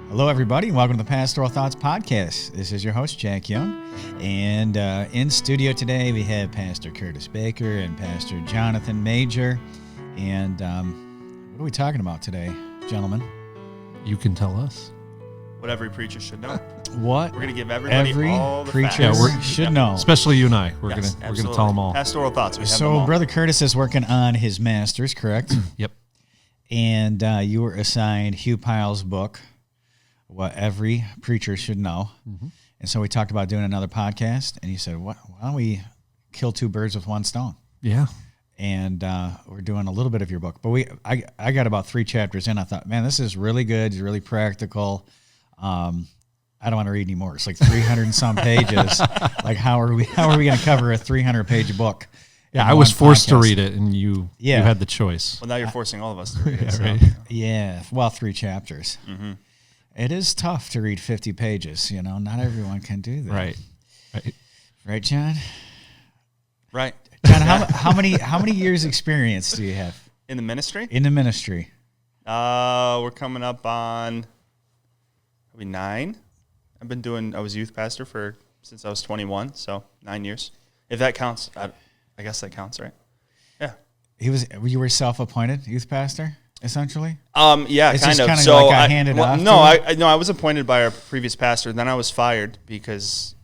Hello, everybody, and welcome to the Pastoral Thoughts podcast. This is your host, Jack Young, and in studio today we have Pastor Curtis Baker and Pastor Jonathan Major. And what are we talking about today, gentlemen? You can tell us. What every preacher should know. What we're going to give everybody all the facts. Preacher should know. Especially you and I. We're going to tell them all. Pastoral Thoughts. We have so Brother Curtis is working on his master's, correct? Yep. And you were assigned Hugh Pyle's book, What Every Preacher Should Know. Mm-hmm. And so we talked about doing another podcast, and you said, why don't we kill two birds with one stone? Yeah. And we're doing a little bit of your book. But I got about 3 chapters in. I thought, man, this is really good. It's really practical. I don't want to read anymore. It's like 300 and some pages. Like, how are we going to cover a 300-page book? Yeah, I was forced to read it, and you had the choice. Well, now you're forcing all of us to read it. Right. Yeah, well, 3 chapters. Mm-hmm. It is tough to read 50 pages. You know, not everyone can do that. Right, John? Right. John, how many years experience do you have in the ministry? In the ministry, we're coming up on probably 9. I was youth pastor since I was 21, so 9 years. If that counts, I guess that counts, right? Yeah. You were self-appointed youth pastor, essentially? Yeah, it's kind of. Kind of so like handed off. No, I was appointed by our previous pastor. Then I was fired because,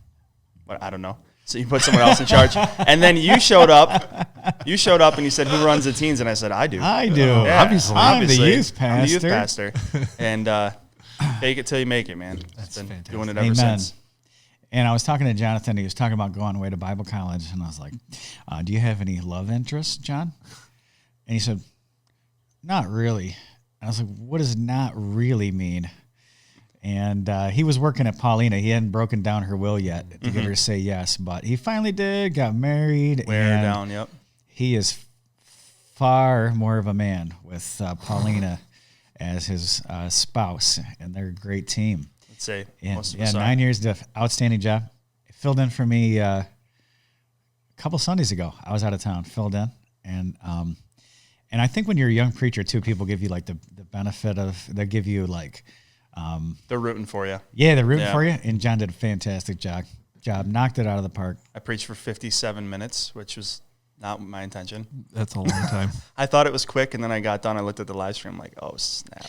I don't know. So you put someone else in charge, and then you showed up. You showed up, and you said, "Who runs the teens?" And I said, "I do." I do. Yeah, obviously, I'm the youth pastor. I'm the youth pastor, and fake it till you make it, man. That's been fantastic. Doing it ever Amen. since. And I was talking to Jonathan. He was talking about going away to Bible college, and I was like, "Do you have any love interests, John?" And he said, "Not really." And I was like, "What does not really mean?" And he was working at Paulina. He hadn't broken down her will yet to get her to say yes, but he finally did, got married. Wear her down, yep. He is far more of a man with Paulina as his spouse, and they're a great team. Let's say most of us 9 years, outstanding job. Filled in for me a couple Sundays ago. I was out of town, filled in. And I think when you're a young preacher, too, people give you, like, the benefit of, they give you, like, they're rooting for you. Yeah, they're rooting for you, and John did a fantastic job. Knocked it out of the park. I preached for 57 minutes, which was not my intention. That's a long time. I thought it was quick, and then I got done. I looked at the live stream, like, oh, snap.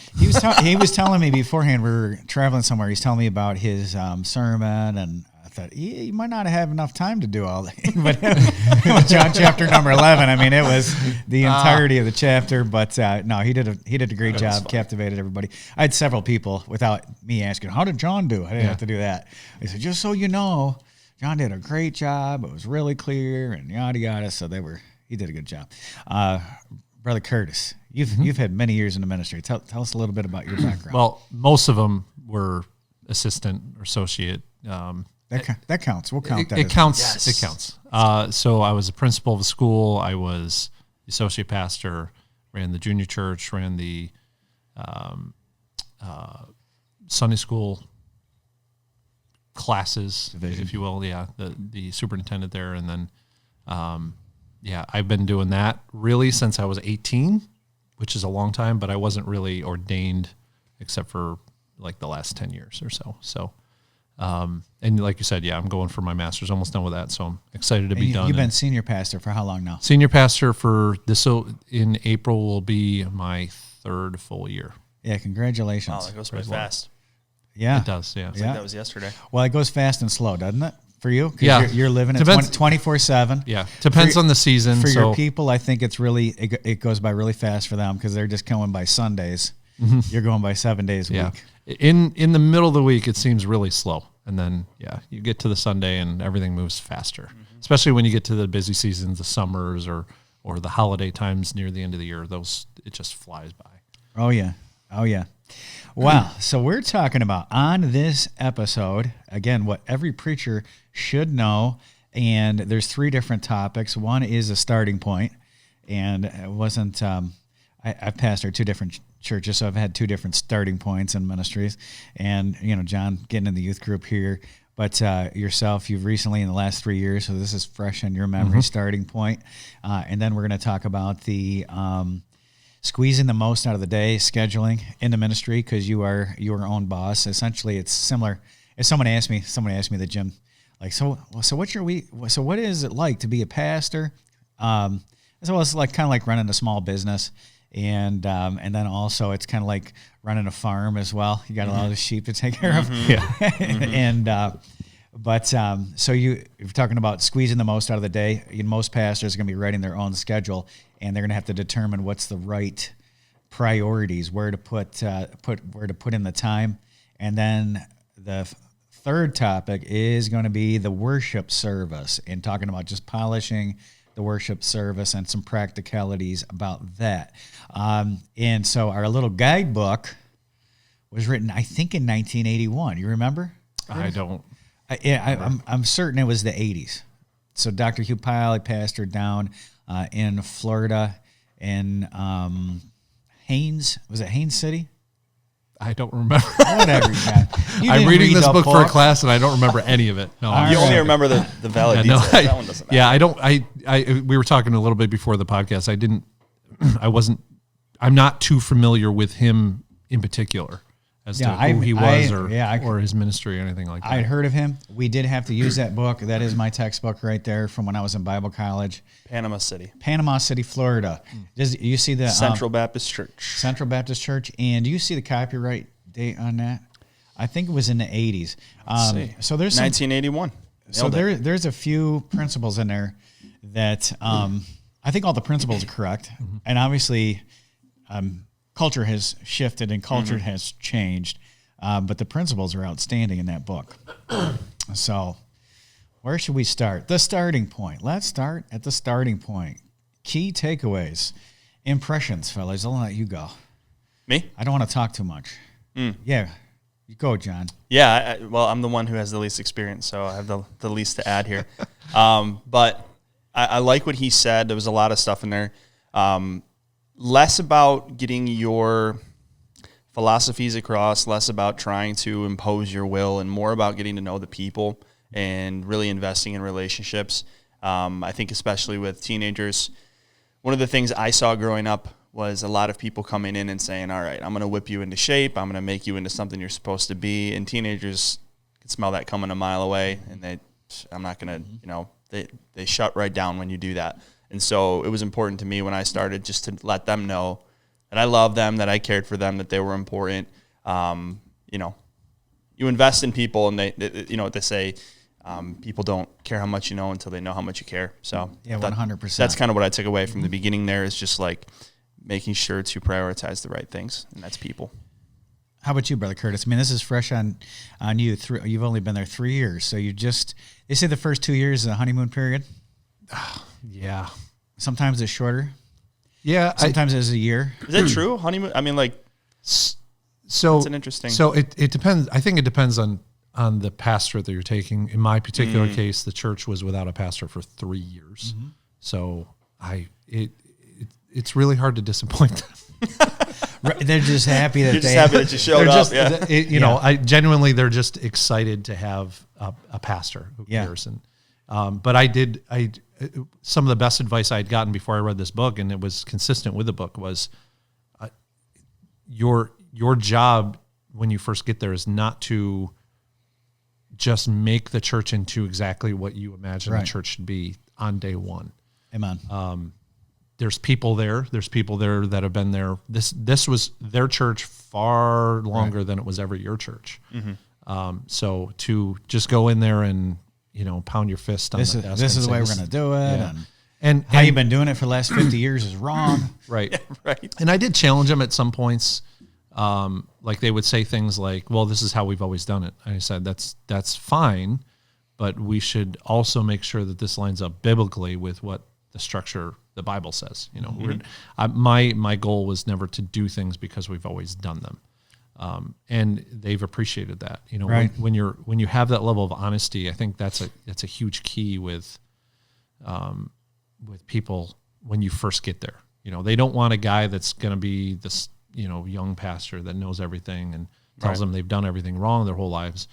He was telling me beforehand, we were traveling somewhere, he's telling me about his sermon, and I thought, he might not have enough time to do all that. But it was John chapter number 11. I mean, it was the entirety of the chapter. But no, he did a great job, captivated everybody. I had several people, without me asking, how did John do? I didn't have to do that. I said, just so you know, John did a great job. It was really clear, and yada, yada. So he did a good job. Brother Curtis, you've had many years in the ministry. Tell us a little bit about your background. Well, most of them were assistant or associate. That counts. We'll count that. It counts. Yes. It counts. So I was a principal of a school. I was the associate pastor, ran the junior church, ran the Sunday school classes, division, if you will. Yeah, the superintendent there. And then, I've been doing that really since I was 18, which is a long time, but I wasn't really ordained except for like the last 10 years or so. So, and like you said, I'm going for my master's, almost done with that. So I'm excited to be done. You've been senior pastor for how long now? Senior pastor for this, so in April will be my 3rd full year. Yeah, congratulations. Wow, that goes pretty fast. Yeah. It does, yeah. It's like that was yesterday. Well, it goes fast and slow, doesn't it? For you? Yeah. You're living it 24/7. Yeah. Depends on the season. For your people, I think it goes by really fast for them because they're just going by Sundays. Mm-hmm. You're going by 7 days a week. In the middle of the week, it seems really slow. And then, you get to the Sunday and everything moves faster, especially when you get to the busy seasons, the summers or the holiday times near the end of the year. It just flies by. Oh, yeah. Wow. So we're talking about on this episode, again, what every preacher should know. And there's 3 different topics. One is a starting point. And it wasn't, I've pastored 2 different churches, so I've had 2 different starting points in ministries. And, John getting in the youth group here. But yourself, you've recently in the last 3 years, so this is fresh in your memory, starting point. And then we're going to talk about the squeezing the most out of the day, scheduling in the ministry because you are your own boss. Essentially, it's similar. If someone asked me at the gym, like, so what's your week? So what is it like to be a pastor? So it's like kind of like running a small business, and then also it's kind of like running a farm as well. You got a lot of sheep to take care of, and so you're talking about squeezing the most out of the day. Most pastors are going to be writing their own schedule, and they're going to have to determine what's the right priorities, where to put in the time, and then the third topic is going to be the worship service, and talking about just polishing the worship service and some practicalities about that. And so our little guidebook was written, I think, in 1981. You remember? I don't. I'm certain it was the 80s. So Dr. Hugh Pyle pastored down in Florida in Haines. Was it Haines City? I don't remember. Whatever, John. I'm reading this book for a class, and I don't remember any of it. No, you only remember the valid details. That one doesn't matter. Yeah, I don't. We were talking a little bit before the podcast. I'm not too familiar with him in particular as to who he was or his ministry or anything like that. I'd heard of him. We did have to use that book. That is my textbook right there from when I was in Bible college. Panama City, Florida. You see the Central Baptist Church. Central Baptist Church, and do you see the copyright date on that? I think it was in the 80s. So there's 1981. So there's a few principles in there that I think all the principles are correct, and obviously culture has shifted and culture has changed, but the principles are outstanding in that book. So where should we start? The starting point. Let's start at the starting point. Key takeaways, impressions, fellas. I'll let you go. Me? I don't want to talk too much. Yeah, you go, John. Yeah, well, I'm the one who has the least experience, so I have the least to add here. But I like what he said. There was a lot of stuff in there. Less about getting your philosophies across, less about trying to impose your will, and more about getting to know the people and really investing in relationships. I think especially with teenagers, one of the things I saw growing up was a lot of people coming in and saying, all right, I'm going to whip you into shape. I'm going to make you into something you're supposed to be. And teenagers can smell that coming a mile away, and I'm not going to, they shut right down when you do that. And so it was important to me when I started just to let them know that I love them, that I cared for them, that they were important. You invest in people, and they what they say, people don't care how much you know until they know how much you care. So yeah, 100%. That's kind of what I took away from the beginning there, is just like making sure to prioritize the right things, and that's people. How about you, Brother Curtis? I mean, this is fresh on you. You've only been there 3 years, so they say the first 2 years is a honeymoon period. Yeah. Sometimes it's shorter. Yeah. Sometimes it's a year. Is that true? Honeymoon? I mean, like, so it's an interesting. So it depends. I think it depends on the pastor that you're taking. In my particular case, the church was without a pastor for 3 years. So it's really hard to disappoint them. They're just happy that happy that you showed up. I genuinely, they're just excited to have a pastor who cares. And but some of the best advice I had gotten before I read this book, and it was consistent with the book, was your job when you first get there is not to just make the church into exactly what you imagine the church should be on day one. Amen. There's people there. There's people there that have been there. This was their church far longer than it was ever your church. So to just go in there and pound your fist on the desk. This is the way we're going to do it. Yeah. And how you've been doing it for the last 50 years is wrong. Right. Yeah, right. And I did challenge them at some points. Like they would say things like, well, this is how we've always done it. And I said, that's fine, but we should also make sure that this lines up biblically with what the structure the Bible says. My goal was never to do things because we've always done them. And they've appreciated that. When you have that level of honesty, I think that's a huge key with people when you first get there. They don't want a guy that's going to be this young pastor that knows everything and tells them they've done everything wrong their whole lives.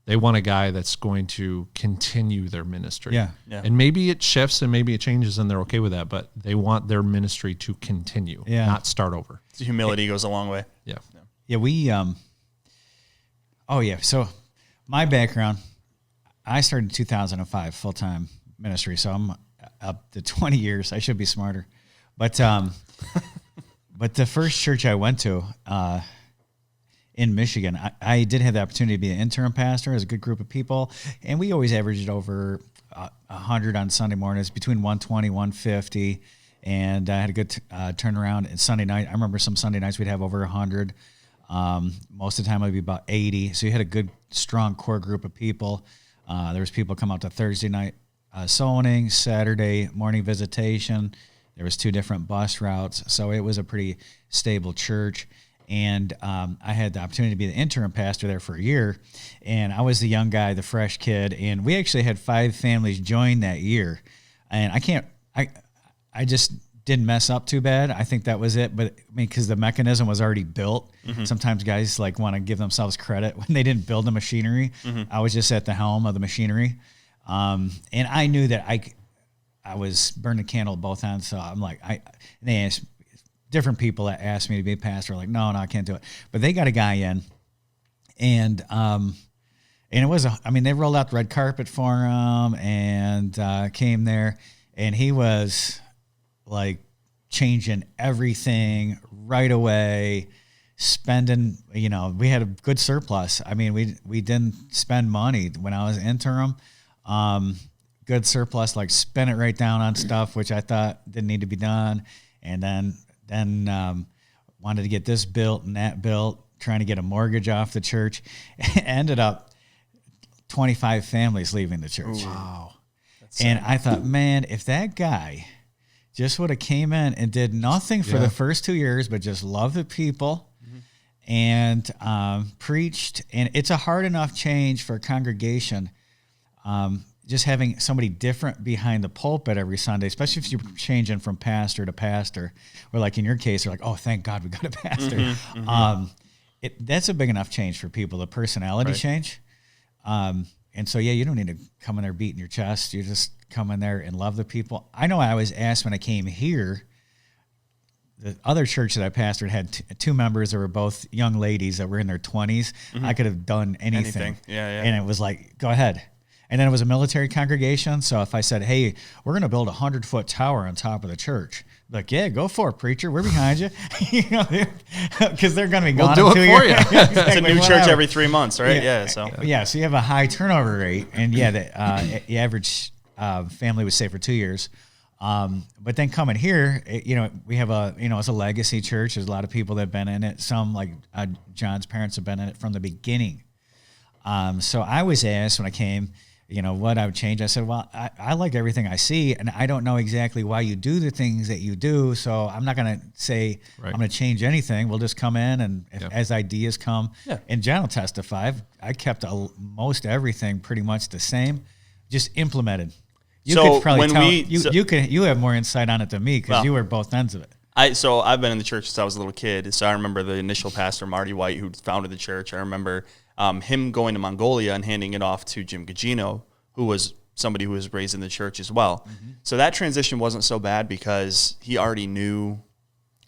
They want a guy that's going to continue their ministry. Yeah. And maybe it shifts and maybe it changes and they're okay with that, but they want their ministry to continue, not start over. The humility goes a long way. Yeah. Yeah, so my background, I started in 2005 full-time ministry, so I'm up to 20 years. I should be smarter. But but the first church I went to in Michigan, I did have the opportunity to be an interim pastor as a good group of people, and we always averaged over 100 on Sunday mornings, between 120, 150, and I had a good turnaround. And Sunday night, I remember some Sunday nights we'd have over 100. Most of the time it would be about 80. So you had a good, strong core group of people. There was people come out to Thursday night sewing, Saturday morning visitation. There was 2 different bus routes. So it was a pretty stable church. And I had the opportunity to be the interim pastor there for a year. And I was the young guy, the fresh kid. And we actually had 5 families join that year. And I just didn't mess up too bad. I think that was it. But I mean, because the mechanism was already built. Mm-hmm. Sometimes guys like want to give themselves credit when they didn't build the machinery. Mm-hmm. I was just at the helm of the machinery. And I knew that I was burning a candle at both ends. So I'm like, they asked different people that asked me to be a pastor, like, no, I can't do it. But they got a guy in, and it was they rolled out the red carpet for him, and came there, and he was like changing everything right away, spending, we had a good surplus. I mean, we didn't spend money when I was interim. Good surplus, like spend it right down on stuff which I thought didn't need to be done, and then wanted to get this built and that built, trying to get a mortgage off the church. Ended up 25 families leaving the church. Wow. And I thought, man, if that guy just would have came in and did nothing for the first 2 years, but just loved the people and preached. And it's a hard enough change for a congregation, just having somebody different behind the pulpit every Sunday, especially if you're changing from pastor to pastor, or like in your case, you're like, oh, thank God we got a pastor. That's a big enough change for people, the personality change. And so, you don't need to come in there beating your chest. You just come in there and love the people. I know I was asked when I came here, the other church that I pastored had 2 members that were both young ladies that were in their 20s. I could have done anything. Yeah. And it was like, go ahead. And then it was a military congregation. So if I said, hey, we're going to build a 100-foot tower on top of the church, like, yeah, go for it, preacher. We're behind you. Because they're going to be gone we'll do in 2 it for years. you. It's a new church every 3 months, right? Yeah. So you have a high turnover rate. And the average family would stay for 2 years. But then coming here, we have it's a legacy church. There's a lot of people that have been in it. Some, like John's parents, have been in it from the beginning. So I was asked when I came, what I would change. I said, well, I like everything I see, and I don't know exactly why you do the things that you do, so I'm not going to say I'm going to change anything. We'll just come in, and as ideas come, and John will testify, I kept most everything pretty much the same, just implemented. You could probably tell, you have more insight on it than me, because you were both ends of it. I've been in the church since I was a little kid, so I remember the initial pastor, Marty White, who founded the church. I remember him going to Mongolia and handing it off to Jim Gugino, who was somebody who was raised in the church as well. Mm-hmm. So that transition wasn't so bad because he already knew.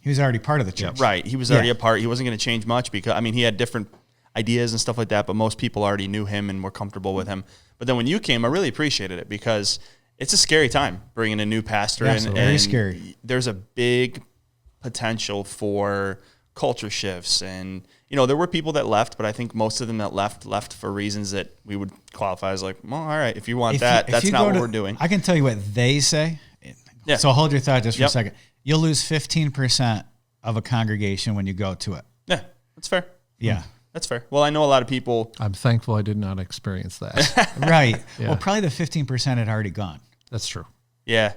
He was already part of the church. Right. He was already a part. He wasn't going to change much because, he had different ideas and stuff like that, but most people already knew him and were comfortable with him. But then when you came, I really appreciated it because it's a scary time bringing a new pastor in. And very scary. There's a big potential for culture shifts, and there were people that left, but I think most of them that left for reasons that we would qualify as like, well, all right, if you want that's not what we're doing. I can tell you what they say. Yeah. So hold your thought just for a second. You'll lose 15% of a congregation when you go to it. Yeah, that's fair. Yeah. That's fair. Well, I know a lot of people. I'm thankful I did not experience that. Right. Yeah. Well, probably the 15% had already gone. That's true. Yeah.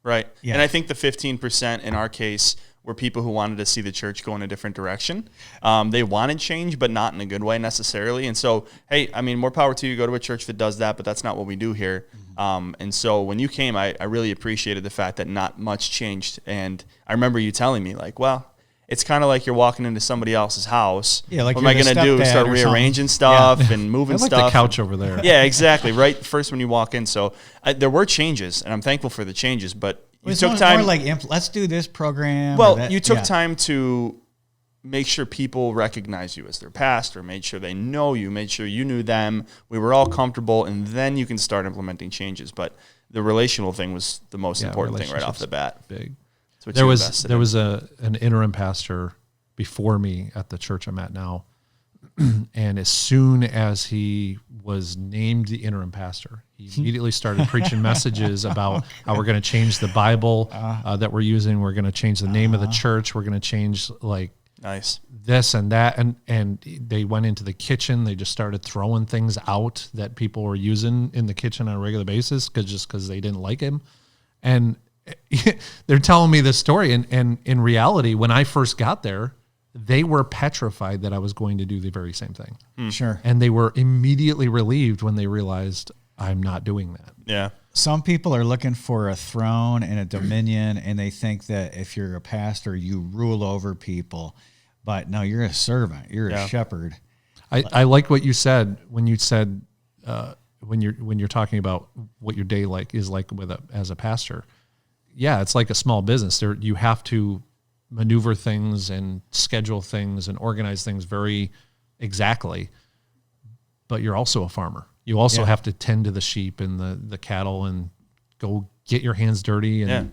Right. Yeah. And I think the 15% in our case were people who wanted to see the church go in a different direction. They wanted change, but not in a good way necessarily. And so, hey, more power to you. Go to a church that does that, but that's not what we do here. Mm-hmm. And so when you came, I really appreciated the fact that not much changed. And I remember you telling me, like, well, it's kind of like you're walking into somebody else's house. Yeah, like what am I you're the going to do? stepdad Start or rearranging something. stuff and moving I like stuff. the couch over there. Yeah, exactly. Right first when you walk in. So there were changes, and I'm thankful for the changes. But you took time. More like let's do this program. Well, you took time to make sure people recognize you as their pastor, made sure they know you, made sure you knew them. We were all comfortable, and then you can start implementing changes. But the relational thing was the most important thing right off the bat. Big. What there was an interim pastor before me at the church I'm at now, and as soon as he was named the interim pastor, he immediately started preaching messages about how we're going to change the Bible that we're using. We're going to change the name of the church. We're going to change nice this and that, and they went into the kitchen. They just started throwing things out that people were using in the kitchen on a regular basis because they didn't like him, and they're telling me this story. And in reality, when I first got there, they were petrified that I was going to do the very same thing. Sure. And they were immediately relieved when they realized I'm not doing that. Yeah. Some people are looking for a throne and a dominion, and they think that if you're a pastor, you rule over people. But no, you're a servant. You're a shepherd. I like what you said when you said when you're talking about what your day is like as a pastor. Yeah, it's like a small business. There you have to maneuver things and schedule things and organize things very exactly. But you're also a farmer. You also have to tend to the sheep and the cattle and go get your hands dirty and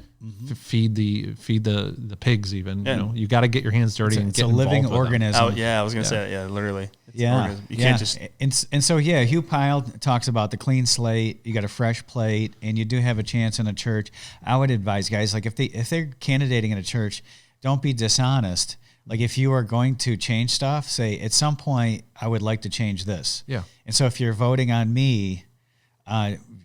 feed the pigs even. Yeah. You know, you got to get your hands dirty and get involved with them. It's a living organism. Oh, yeah, I was going to say that. Yeah, literally. Yeah. You can't just... And so, Hugh Pyle talks about the clean slate. You got a fresh plate, and you do have a chance in a church. I would advise guys, like if they're candidating in a church, don't be dishonest. Like if you are going to change stuff, say at some point I would like to change this. Yeah. And so if you're voting on me,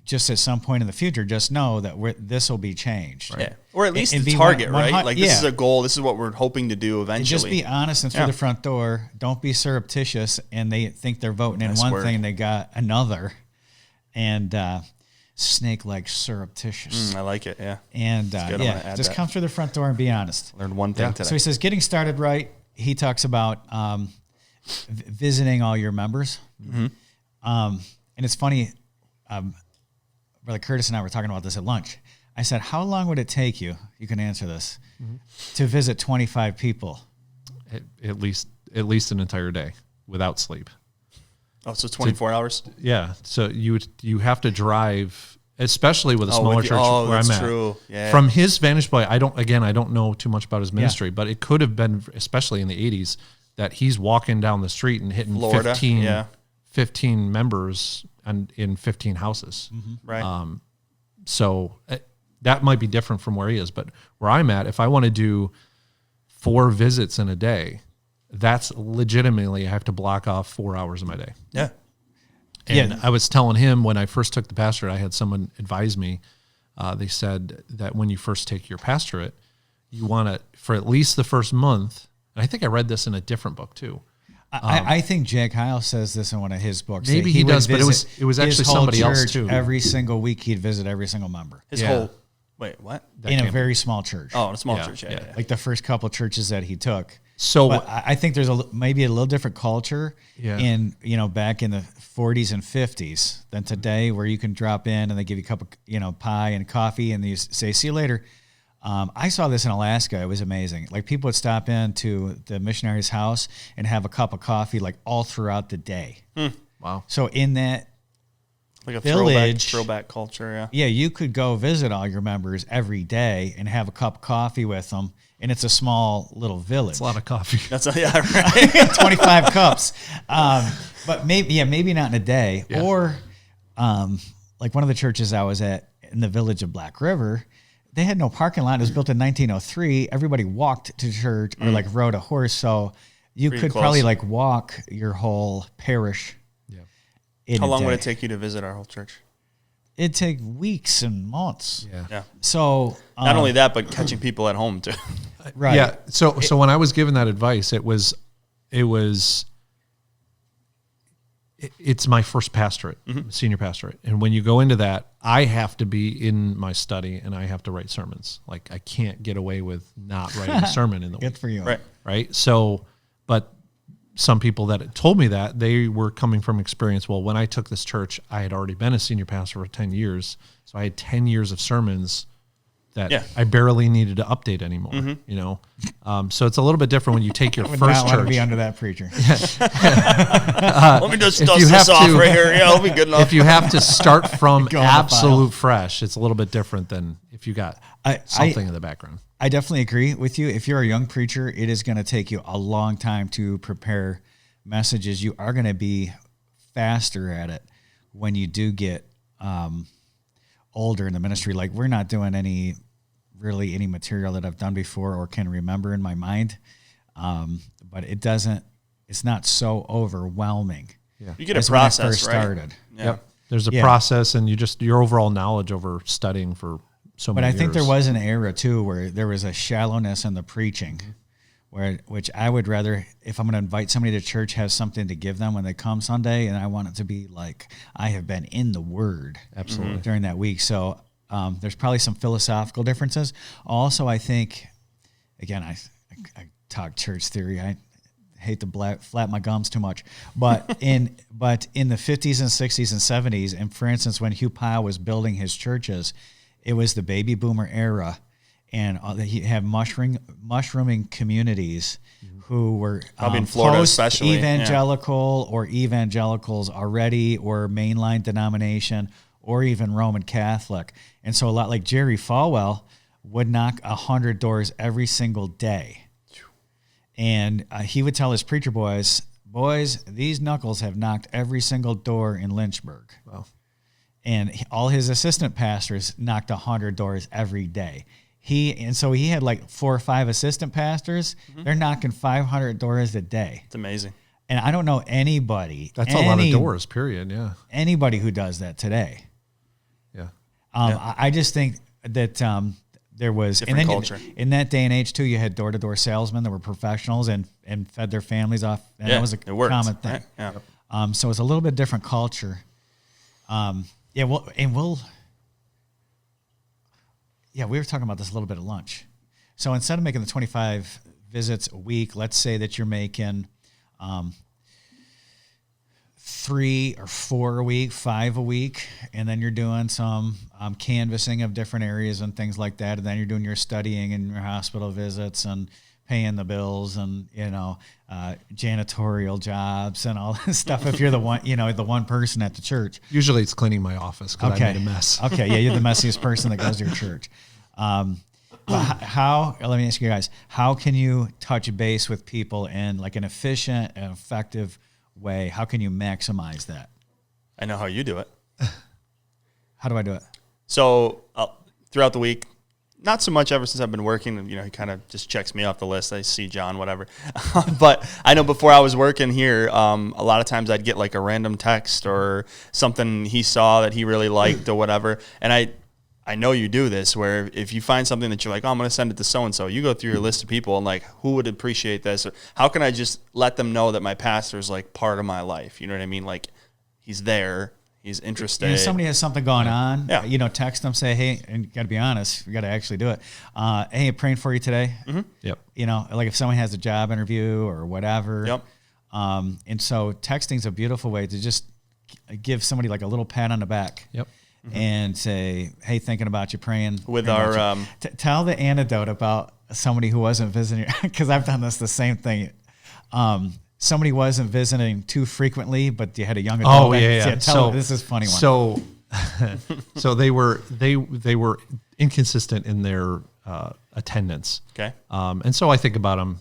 just at some point in the future, just know that this will be changed. Right. Yeah. Or at least and the target, right? Like this yeah. is a goal. This is what we're hoping to do eventually. And just be honest and through the front door. Don't be surreptitious and they think they're voting in one thing and they got another. And snake like surreptitious. I like it, yeah. And just come through the front door and be honest. Learned one thing today. So he says, getting started right. He talks about visiting all your members. Mm-hmm. And it's funny, Brother Curtis and I were talking about this at lunch. I said, how long would it take you, you can answer this, to visit 25 people? At least an entire day without sleep. Oh, so 24 hours? Yeah. So you have to drive, especially with a smaller church where I'm at. True. Yeah. From his vantage point, I don't know too much about his ministry, but it could have been, especially in the 80s, that he's walking down the street and hitting Florida, 15 members in 15 houses. Mm-hmm. Right. So that might be different from where he is, but where I'm at, if I want to do 4 visits in a day, that's legitimately, I have to block off 4 hours of my day. Yeah. And I was telling him when I first took the pastorate, I had someone advise me. They said that when you first take your pastorate, you want to, for at least the first month, and I think I read this in a different book too. I think Jack Hyle says this in one of his books. Maybe he does, but it was actually somebody else too. Every single week he'd visit every single member. His whole, wait, what? In a very small church. Oh, in a small church, yeah. Like the first couple churches that he took. So but I think there's maybe a little different culture in, back in the 40s and 50s than today, where you can drop in and they give you a cup of, pie and coffee and you say, see you later. I saw this in Alaska. It was amazing. Like people would stop into the missionary's house and have a cup of coffee like all throughout the day. Wow. So in that like a village, throwback culture, yeah. Yeah, you could go visit all your members every day and have a cup of coffee with them. And it's a small little village. It's a lot of coffee. That's right. 25 cups. But maybe not in a day. Yeah. Or like one of the churches I was at in the village of Black River, they had no parking lot. It was built in 1903. Everybody walked to church or like rode a horse. So you could probably like walk your whole parish. Yeah. How long would it take you to visit our whole church? It'd take weeks and months. Yeah. So not only that, but catching people at home too. Right. Yeah. So when I was given that advice, it it's my first pastorate, senior pastorate. And when you go into that, I have to be in my study and I have to write sermons. Like I can't get away with not writing a sermon in the week. Good for you. Right. So, but some people that told me that, they were coming from experience. Well, when I took this church, I had already been a senior pastor for 10 years. So I had 10 years of sermons that I barely needed to update anymore, you know? So it's a little bit different when you take your I would first not church. want to be under that preacher. Let me just dust this off right here. Yeah, it'll be good enough. If you have to start from Go on the file. absolute fresh, it's a little bit different than if you got something in the background. I definitely agree with you. If you're a young preacher, it is going to take you a long time to prepare messages. You are going to be faster at it when you do get older in the ministry. Like we're not doing any material that I've done before or can remember in my mind. But it's not so overwhelming. Yeah. You get a as process, when I first right? started. Yeah. Yep. There's a process and your overall knowledge over studying for so But many I years. think there was an era too where there was a shallowness in the preaching, which I would rather, if I'm going to invite somebody to church, have something to give them when they come Sunday, and I want it to be like I have been in the Word Absolutely. during that week. So there's probably some philosophical differences. Also, I think, again, I talk church theory. I hate to flap my gums too much, but in the 50s and 60s and 70s, and for instance, when Hugh Pyle was building his churches, it was the baby boomer era, and he had mushrooming communities who were Probably in Florida especially, evangelical or evangelicals already, or mainline denomination, or even Roman Catholic. And so a lot like Jerry Falwell would knock 100 doors every single day. And he would tell his preacher boys, these knuckles have knocked every single door in Lynchburg. Wow. And all his assistant pastors knocked 100 doors every day. So he had like 4 or 5 assistant pastors. They're knocking 500 doors a day. It's amazing. And I don't know anybody. That's a lot of doors, period. Yeah. Anybody who does that today. Yeah. I just think that there was Different culture. In that day and age too. You had door-to-door salesmen that were professionals and fed their families off, and that was a common thing. Right? Yeah. So it's a little bit different culture. We were talking about this a little bit at lunch. So instead of making the 25 visits a week, let's say that you're making 3 or 4 a week, 5 a week, and then you're doing some canvassing of different areas and things like that, and then you're doing your studying and your hospital visits and paying the bills and janitorial jobs and all this stuff. If you're the one person at the church, Usually it's cleaning my office because I made a mess. Okay, yeah, you're the messiest person that goes to your church. But let me ask you guys, how can you touch base with people in like an efficient and effective way? How can you maximize that? I know how you do it. How do I do it? So throughout the week, not so much ever since I've been working. He kind of just checks me off the list. I see John, whatever. But I know before I was working here, a lot of times I'd get like a random text or something he saw that he really liked or whatever. And I know you do this where if you find something that you're like, I'm going to send it to so-and-so, you go through your list of people and like, who would appreciate this? Or how can I just let them know that my pastor is like part of my life? You know what I mean? Like he's there. He's interested. If somebody has something going on, Yeah. text them, say, hey, and you got to be honest, you got to actually do it. Hey, I'm praying for you today. Yep. Like if someone has a job interview or whatever. Yep. And so texting is a beautiful way to just give somebody like a little pat on the back. Yep. And say, hey, thinking about you, praying. With praying our about you. Tell the anecdote about somebody who wasn't visiting, because I've done the same thing. Somebody wasn't visiting too frequently, but you had a young adult. Oh yeah. This is a funny one. So they were inconsistent in their attendance. Okay. And so I think about them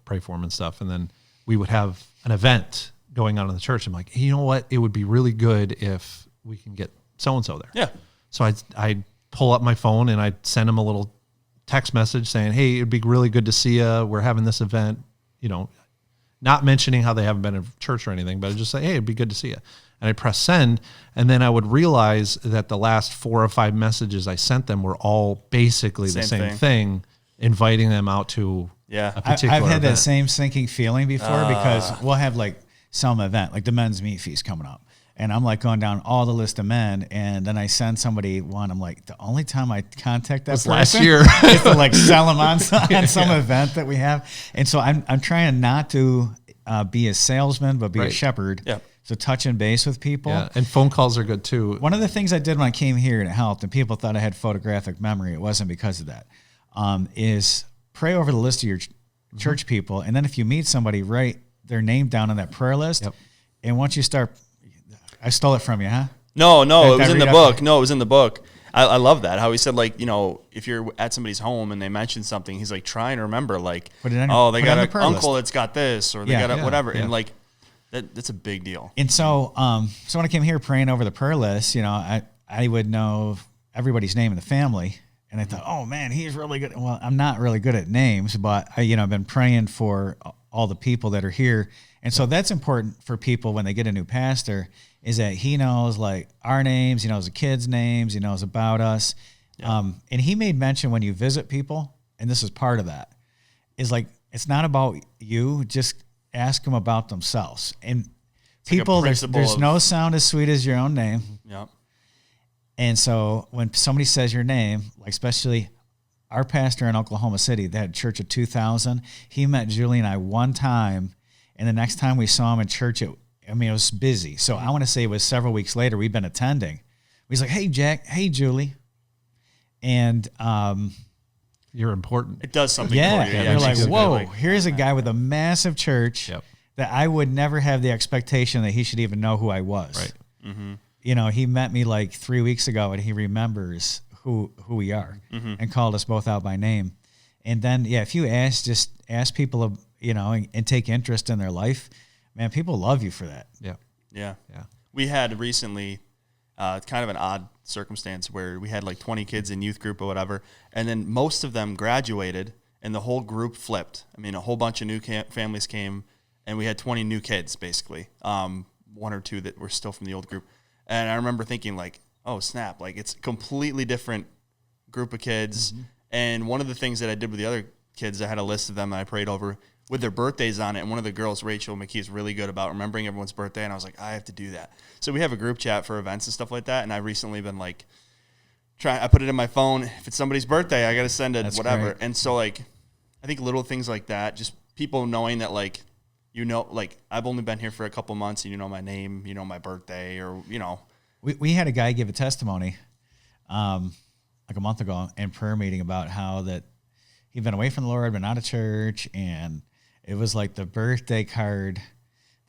pray for them and stuff. And then we would have an event going on in the church. I'm like, hey, you know what? It would be really good if we can get so-and-so there. Yeah. So I'd pull up my phone and I'd send them a little text message saying, hey, it'd be really good to see you. We're having this event, not mentioning how they haven't been in church or anything, but I'd just say, hey, it'd be good to see you. And I'd press send. And then I would realize that the last 4 or 5 messages I sent them were all basically the same thing, inviting them out to a particular I've had event. that same sinking feeling before because we'll have like some event, like the men's meat feast coming up. And I'm like going down all the list of men, and then I send somebody one. I'm like, the only time I contact that person last year is to like sell them on some event that we have. And so I'm trying not to be a salesman, but be a shepherd. Yeah. So touching base with people. Yeah, and phone calls are good too. One of the things I did when I came here and it helped, and people thought I had photographic memory, it wasn't because of that, is pray over the list of your church people. And then if you meet somebody, write their name down on that prayer list. Yep. And once you start, I stole it from you, huh? No, it was I in the read book. up- No, it was in the book. I love that. How he said, like, you know, if you're at somebody's home and they mention something, he's like, try and remember, like, Put it on they put it got on an the prayer uncle list. that's got this, or they Yeah. got a whatever. Yeah. And, like, that's a big deal. And so, so when I came here praying over the prayer list, you know, I would know everybody's name in the family. And I thought, oh man, he's really good. Well, I'm not really good at names, but I've been praying for all the people that are here. And so that's important for people when they get a new pastor, is that he knows like our names, he knows the kids' names, he knows about us. Yeah. And he made mention when you visit people, and this is part of that, is like, it's not about you, just ask them about themselves. And people, there's no sound as sweet as your own name. Yeah. And so when somebody says your name, like especially our pastor in Oklahoma City, they had a church of 2,000. He met Julie and I one time, and the next time we saw him in church, it was busy. So I want to say it was several weeks later. We've been attending. He's like, hey, Jack. Hey, Julie. And You're important. It does something yeah, for you. you're like, whoa, like, here's a guy with a massive church that I would never have the expectation that he should even know who I was. Right. Mm-hmm. You know, he met me like 3 weeks ago, and he remembers who we are, and called us both out by name. And then, if you just ask people, and take interest in their life, man, people love you for that. Yeah. We had recently kind of an odd circumstance where we had like 20 kids in youth group or whatever, and then most of them graduated, and the whole group flipped. I mean, a whole bunch of new families came, and we had 20 new kids, basically, one or two that were still from the old group. And I remember thinking, like, oh, snap, like, it's a completely different group of kids. Mm-hmm. And one of the things that I did with the other kids, I had a list of them that I prayed over with their birthdays on it. And one of the girls, Rachel McKee, is really good about remembering everyone's birthday. And I was like, I have to do that. So we have a group chat for events and stuff like that. And I've recently been, like, I put it in my phone. If it's somebody's birthday, I got to send it, That's whatever. great. And so, like, I think little things like that, just people knowing that, like, like, I've only been here for a couple months, and you know my name, you know my birthday, or, We had a guy give a testimony like a month ago in prayer meeting about how that he'd been away from the Lord, been out of church, and it was like the birthday card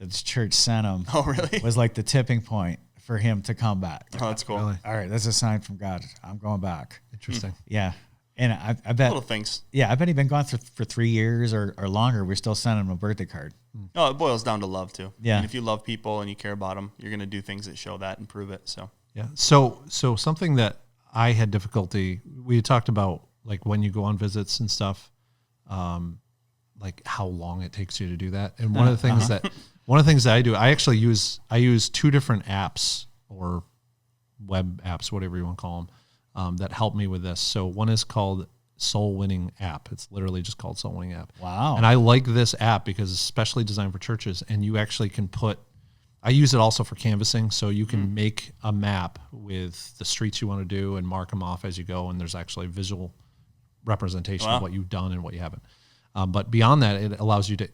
that the church sent him. Oh, really? Was like the tipping point for him to come back. Oh, that's cool. Really? All right, that's a sign from God. I'm going back. Interesting. Yeah. And I bet Little things. Yeah, I bet he'd been gone for 3 years or longer. We're still sending him a birthday card. No, it boils down to love too. Yeah. I mean, if you love people and you care about them, you're going to do things that show that and prove it. So Yeah. So something that I had difficulty, we had talked about, like when you go on visits and stuff, like how long it takes you to do that. And one of the things that I do, I actually use two different apps or web apps, whatever you want to call them, that help me with this. So one is called Soul Winning App. It's literally just called Soul Winning App. Wow. And I like this app because it's specially designed for churches, and you actually can I use it also for canvassing, so you can make a map with the streets you want to do and mark them off as you go, and there's actually visual representation of what you've done and what you haven't. But beyond that, it allows you to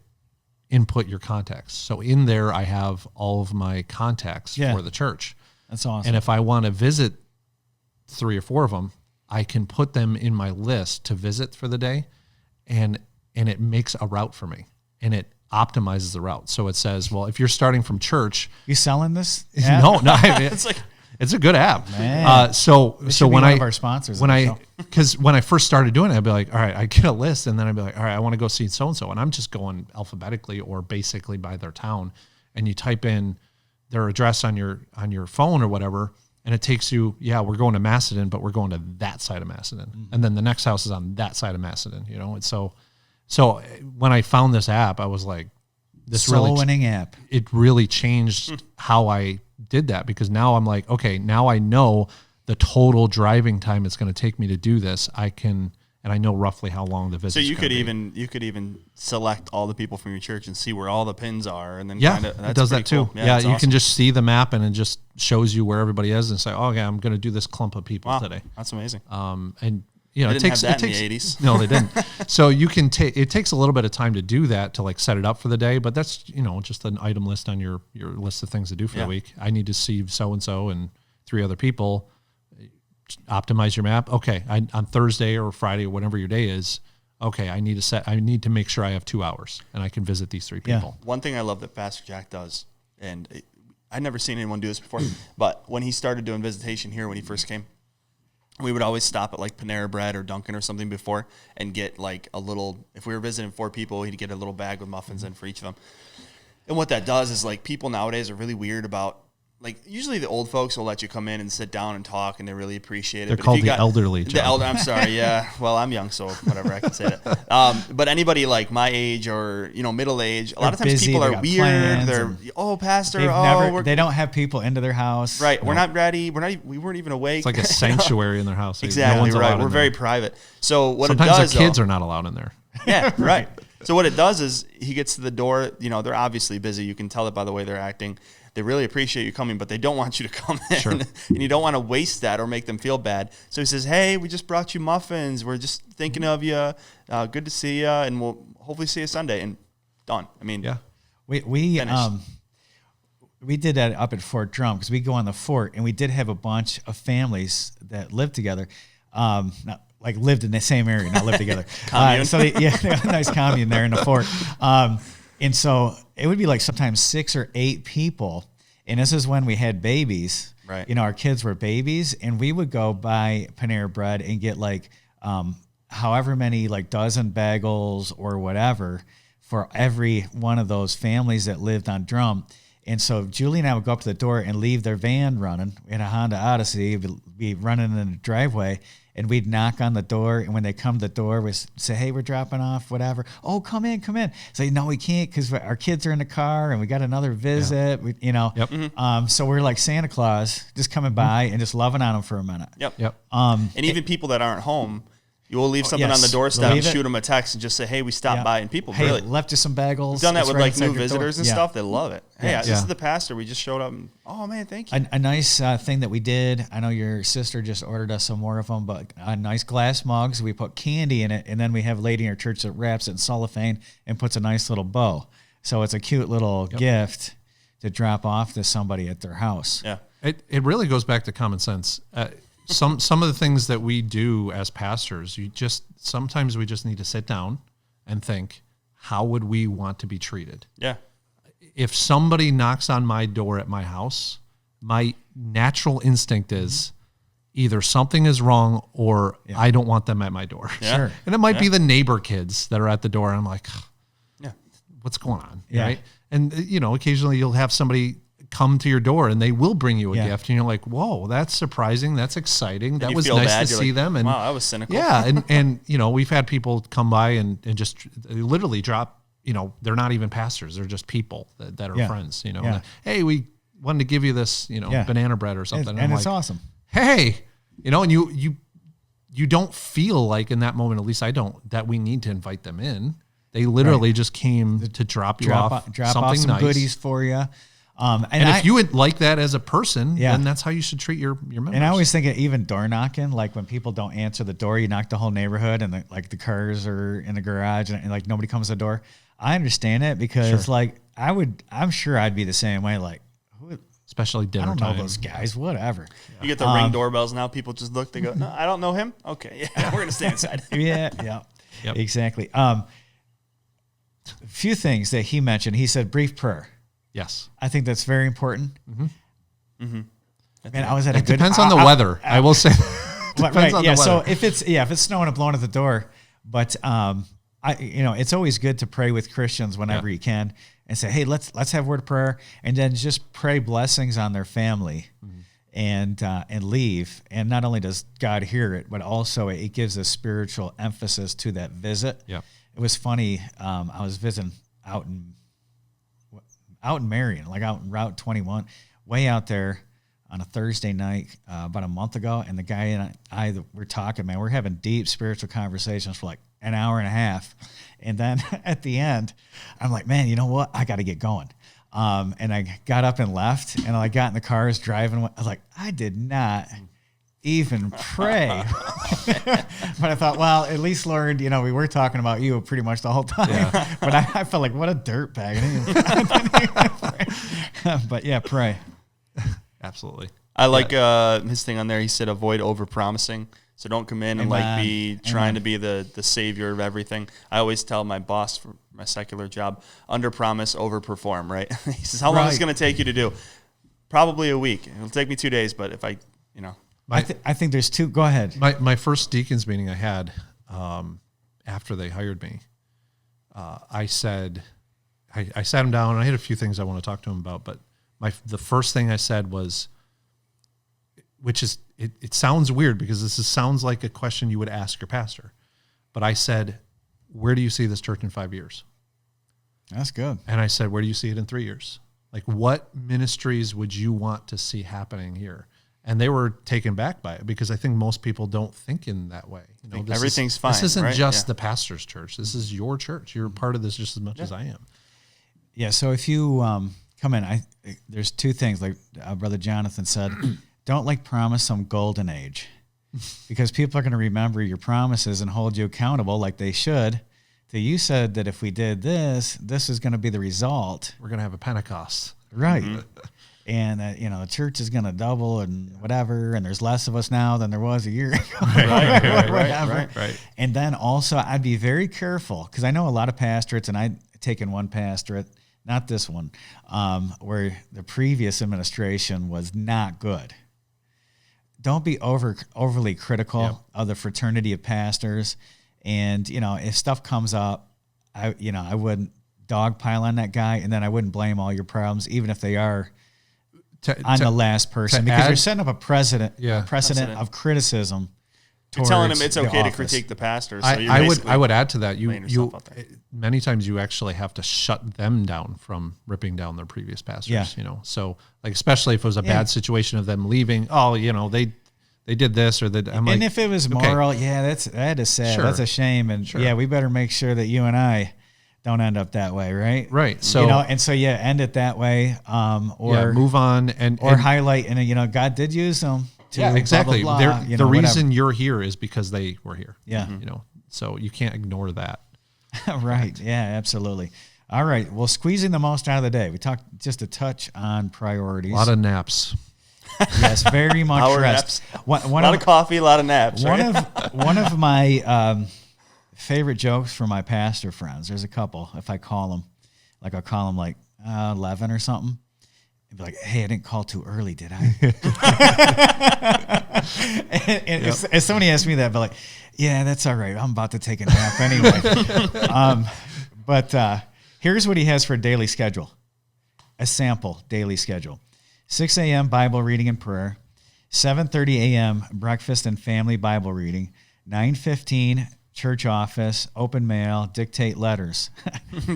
input your contacts. So in there, I have all of my contacts for the church. That's awesome. And if I want to visit 3 or 4 of them, I can put them in my list to visit for the day, and it makes a route for me, and it optimizes the route. So it says, well, if you're starting from church, you selling this? no, it's a good app. So when one of our sponsors, because when I first started doing it, I'd be like, all right, I get a list, and then I'd be like, all right, I want to go see so and so, and I'm just going alphabetically or basically by their town, and you type in their address on your phone or whatever, and it takes you, we're going to Macedon, but we're going to that side of Macedon, and then the next house is on that side of Macedon, and so when I found this app, I was like, this Soul Winning app. It really changed how I did that, because now I'm like, okay, now I know the total driving time it's going to take me to do this. I can, and I know roughly how long the visit. So you could even select all the people from your church and see where all the pins are, and then it does that too. Cool. Yeah, you awesome. can just see the map, and it just shows you where everybody is, and say, "Oh, yeah, I'm going to do this clump of people today." That's amazing. And you know, They it didn't takes have that in the 80s. No, they didn't. So you can take. It takes a little bit of time to do that, to like set it up for the day, but that's, you know, just an item list on your list of things to do for the week. I need to see so and so and 3 other people. Optimize your map. Okay, on Thursday or Friday or whatever your day is. Okay, I need to make sure I have 2 hours and I can visit these 3 people. One thing I love that Pastor Jack does, and I'd never seen anyone do this before, but when he started doing visitation here when he first came, we would always stop at like Panera Bread or Dunkin' or something before and get like a little, if we were visiting 4 people, he'd get a little bag with muffins in for each of them. And what that does is, like, people nowadays are really weird about, like, usually the old folks will let you come in and sit down and talk, and they really appreciate it. They're but called if you the elderly. I'm sorry, yeah. Well, I'm young, so whatever, I can say that. But anybody like my age or, you know, middle age, a lot of times busy, people they are got weird. plans, They're, pastor, they don't have people into their house. right, we're not ready. We weren't even awake. It's like a sanctuary in their house. Exactly, no one's right. allowed We're in very there. private. So what Sometimes it does, the kids are not allowed in there. yeah, right. So what it does is he gets to the door. You know, they're obviously busy. You can tell it by the way they're acting. They really appreciate you coming, but they don't want you to come in. Sure. And you don't want to waste that or make them feel bad. So he says, hey, we just brought you muffins. We're just thinking of you. Good to see you, and we'll hopefully see you Sunday. And done. I mean, Yeah. We did that up at Fort Drum because we go on the fort, and we did have a bunch of families that lived together. Like lived in the same area, not lived together. Commune. They had a nice commune there in the fort. And so it would be like sometimes 6 or 8 people. And this is when we had babies. Right. You know, our kids were babies, and we would go buy Panera Bread and get like however many, like dozen bagels or whatever for every one of those families that lived on Drum. And so Julie and I would go up to the door and leave their van running. We had a Honda Odyssey, we'd be running in the driveway, and we'd knock on the door. And when they come to the door, we say, hey, we're dropping off, whatever. Oh, come in. Say, no, we can't because our kids are in the car and we got another visit, Yep. So we're like Santa Claus just coming by and just loving on them for a minute. Yep. And even people that aren't home, you will leave something yes. on the doorstep and Leave it. shoot them a text and just say, hey, we stopped by. And people Hey, really left you some bagels. We've done that It's with right like outside new your door. visitors and Yeah. stuff. They love it. Hey, Yeah. this is the pastor. We just showed up. And, oh, man, thank you. A nice thing that we did, I know your sister just ordered us some more of them, but nice glass mugs. We put candy in it, and then we have a lady in our church that wraps it in cellophane and puts a nice little bow. So it's a cute little gift to drop off to somebody at their house. Yeah. It really goes back to common sense. Some of the things that we do as pastors, sometimes we just need to sit down and think, how would we want to be treated? Yeah. If somebody knocks on my door at my house, my natural instinct is either something is wrong or I don't want them at my door. Yeah. Sure. And it might be the neighbor kids that are at the door. And I'm like, Yeah. what's going on? Yeah. Right. And, occasionally you'll have somebody come to your door and they will bring you a gift. And you're like, whoa, that's surprising. That's exciting. That you was feel nice bad. to You're see like, them. And wow, that was cynical. yeah. And we've had people come by and just literally drop, they're not even pastors. They're just people that are friends, Yeah. and, hey, we wanted to give you this, banana bread or something. And I'm it's like, awesome. hey, and you don't feel like in that moment, at least I don't, that we need to invite them in. They literally just came to drop off something off some nice. goodies for you. And if you would like that as a person, then that's how you should treat your members. And I always think even door knocking, like when people don't answer the door, you knock the whole neighborhood and the cars are in the garage and like nobody comes to the door. I understand it because I'm sure I'd be the same way. Like, especially dinner I don't time. know those guys, whatever. You get the ring doorbells now. People just look. They go, no, I don't know him. Okay, yeah, we're gonna stay inside. Yeah, Yep. exactly. A few things that he mentioned. He said brief prayer. Yes. I think that's very important. Mm-hmm. And I was at It depends on the weather. I will say. Depends on the weather. So if it's snowing and blowing at the door, but it's always good to pray with Christians whenever you can and say, hey, let's have a word of prayer, and then just pray blessings on their family and leave. And not only does God hear it, but also it gives a spiritual emphasis to that visit. Yeah. It was funny. I was visiting out in Marion, like out in Route 21, way out there. on a Thursday night about a month ago, and the guy and I were talking, man. We're having deep spiritual conversations for like an hour and a half. And then at the end, I'm like, man, you know what? I got to get going. And I got up and left, and I got in the car, was driving. I was like, I did not even pray. But I thought, well, at least, Lord, you know, we were talking about you pretty much the whole time. Yeah. But I felt like, what a dirtbag. But yeah, pray. Absolutely. I like his thing on there. He said, avoid over-promising. So don't come in and be trying to be the savior of everything. I always tell my boss for my secular job, under-promise, over-perform, right? He says, how long is it going to take you to do? Probably a week. It'll take me 2 days, but if I, you know. I think there's two. Go ahead. My first deacons meeting I had after they hired me, I said, I sat him down, and I had a few things I want to talk to him about, but the first thing I said was, which is, it sounds weird because sounds like a question you would ask your pastor, but I said, where do you see this church in 5 years? That's good. And I said, where do you see it in 3 years? Like, what ministries would you want to see happening here? And they were taken back by it because I think most people don't think in that way. You know, everything's fine. This isn't right? just the pastor's church. This is your church. You're a part of this just as much as I am. Yeah. So if you come in, there's two things. Like Brother Jonathan said, don't promise some golden age, because people are going to remember your promises and hold you accountable like they should. So you said that if we did this is going to be the result. We're going to have a Pentecost. Right. Mm-hmm. And the church is going to double and whatever, and there's less of us now than there was a year ago. Right. And then also, I'd be very careful, because I know a lot of pastorates, and I'd taken one pastorate, not this one, where the previous administration was not good. Don't be overly critical of the fraternity of pastors, and if stuff comes up, I wouldn't dogpile on that guy, and then I wouldn't blame all your problems, even if they are the last person, because you're setting up a precedent of criticism. You're telling him it's okay to critique the pastor. So I would add to that. You many times you actually have to shut them down from ripping down their previous pastors. Yeah. So like, especially if it was a bad situation of them leaving. Oh, they did this or that. And if it was moral, that is sad. Sure. That's a shame. And we better make sure that you and I don't end up that way, right? Right. So end it that way, or move on and highlight. And God did use them. Exactly. Blah, blah, blah, the reason you're here is because they were here. Yeah. So you can't ignore that. Right. Yeah. Absolutely. All right. Well, squeezing the most out of the day. We talked just a touch on priorities. A lot of naps. Yes, very much rest. A lot of coffee, a lot of naps. One of my favorite jokes for my pastor friends. There's a couple. If I call them, I'll call them 11 or something. And be like, hey, I didn't call too early, did I? and if somebody asked me that, I'd be like, yeah, that's all right. I'm about to take a nap anyway. But here's what he has for a daily schedule. A sample daily schedule. 6 a.m. Bible reading and prayer. 7:30 a.m. breakfast and family Bible reading. 9:15 church office, open mail, dictate letters.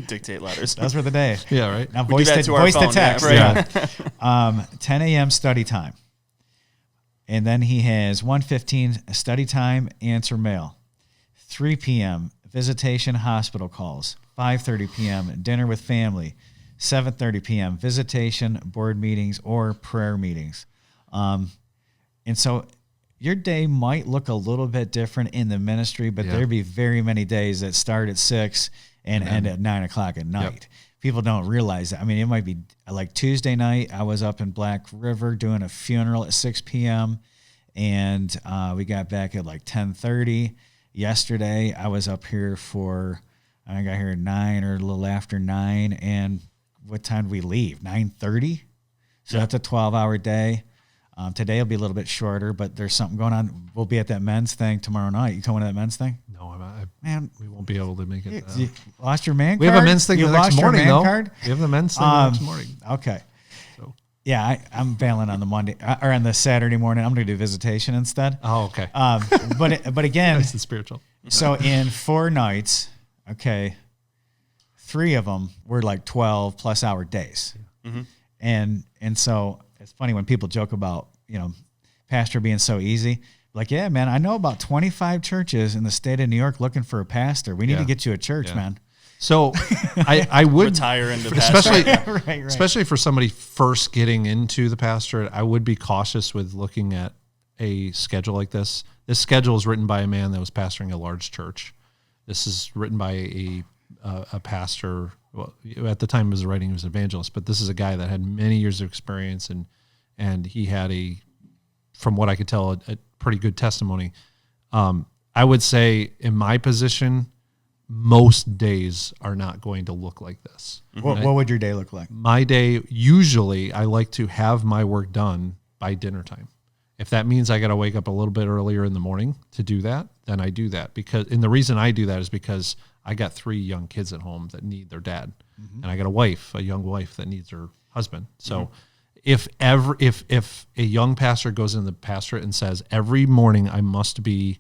Dictate letters. Those were the days. Yeah, right. Now voice to text. Yeah. 10 a.m. study time. And then he has 1:15 study time, answer mail. 3 p.m. visitation hospital calls. 5:30 p.m. dinner with family. 7:30 p.m. visitation, board meetings, or prayer meetings. And so your day might look a little bit different in the ministry, but there'd be very many days that start at 6 and end at 9 o'clock at night. Yep. People don't realize that. I mean, it might be like Tuesday night, I was up in Black River doing a funeral at 6 p.m., and we got back at 10:30. Yesterday, I was up here I got here at 9 or a little after 9, and what time did we leave? 9:30? So that's a 12-hour day. Today will be a little bit shorter, but there's something going on. We'll be at that men's thing tomorrow night. You coming to that men's thing? No, man, we won't be able to make it. You lost your man card? We have a men's thing the next morning, though. Card? We have the men's thing the next morning. Okay. So. Yeah, I'm bailing on the Monday or on the Saturday morning. I'm going to do visitation instead. Oh, okay. But again, it's the spiritual. So in 4 nights, okay, 3 of them were 12+ hour days, and so it's funny when people joke about, pastor being so easy. Like, yeah, man, I know about 25 churches in the state of New York looking for a pastor. We need to get you a church, man. So I would retire into especially pastor. Especially for somebody first getting into the pastorate, I would be cautious with looking at a schedule like this. This schedule is written by a man that was pastoring a large church. This is written by a pastor. Well, at the time he was writing, he was an evangelist, but this is a guy that had many years of experience, and he had from what I could tell, a pretty good testimony. I would say in my position, most days are not going to look like this. What would your day look like? My day, usually I like to have my work done by dinner time. If that means I got to wake up a little bit earlier in the morning to do that, then I do that. And the reason I do that is because I got 3 young kids at home that need their dad. Mm-hmm. And I got a young wife that needs her husband. So if a young pastor goes in the pastorate and says, every morning I must be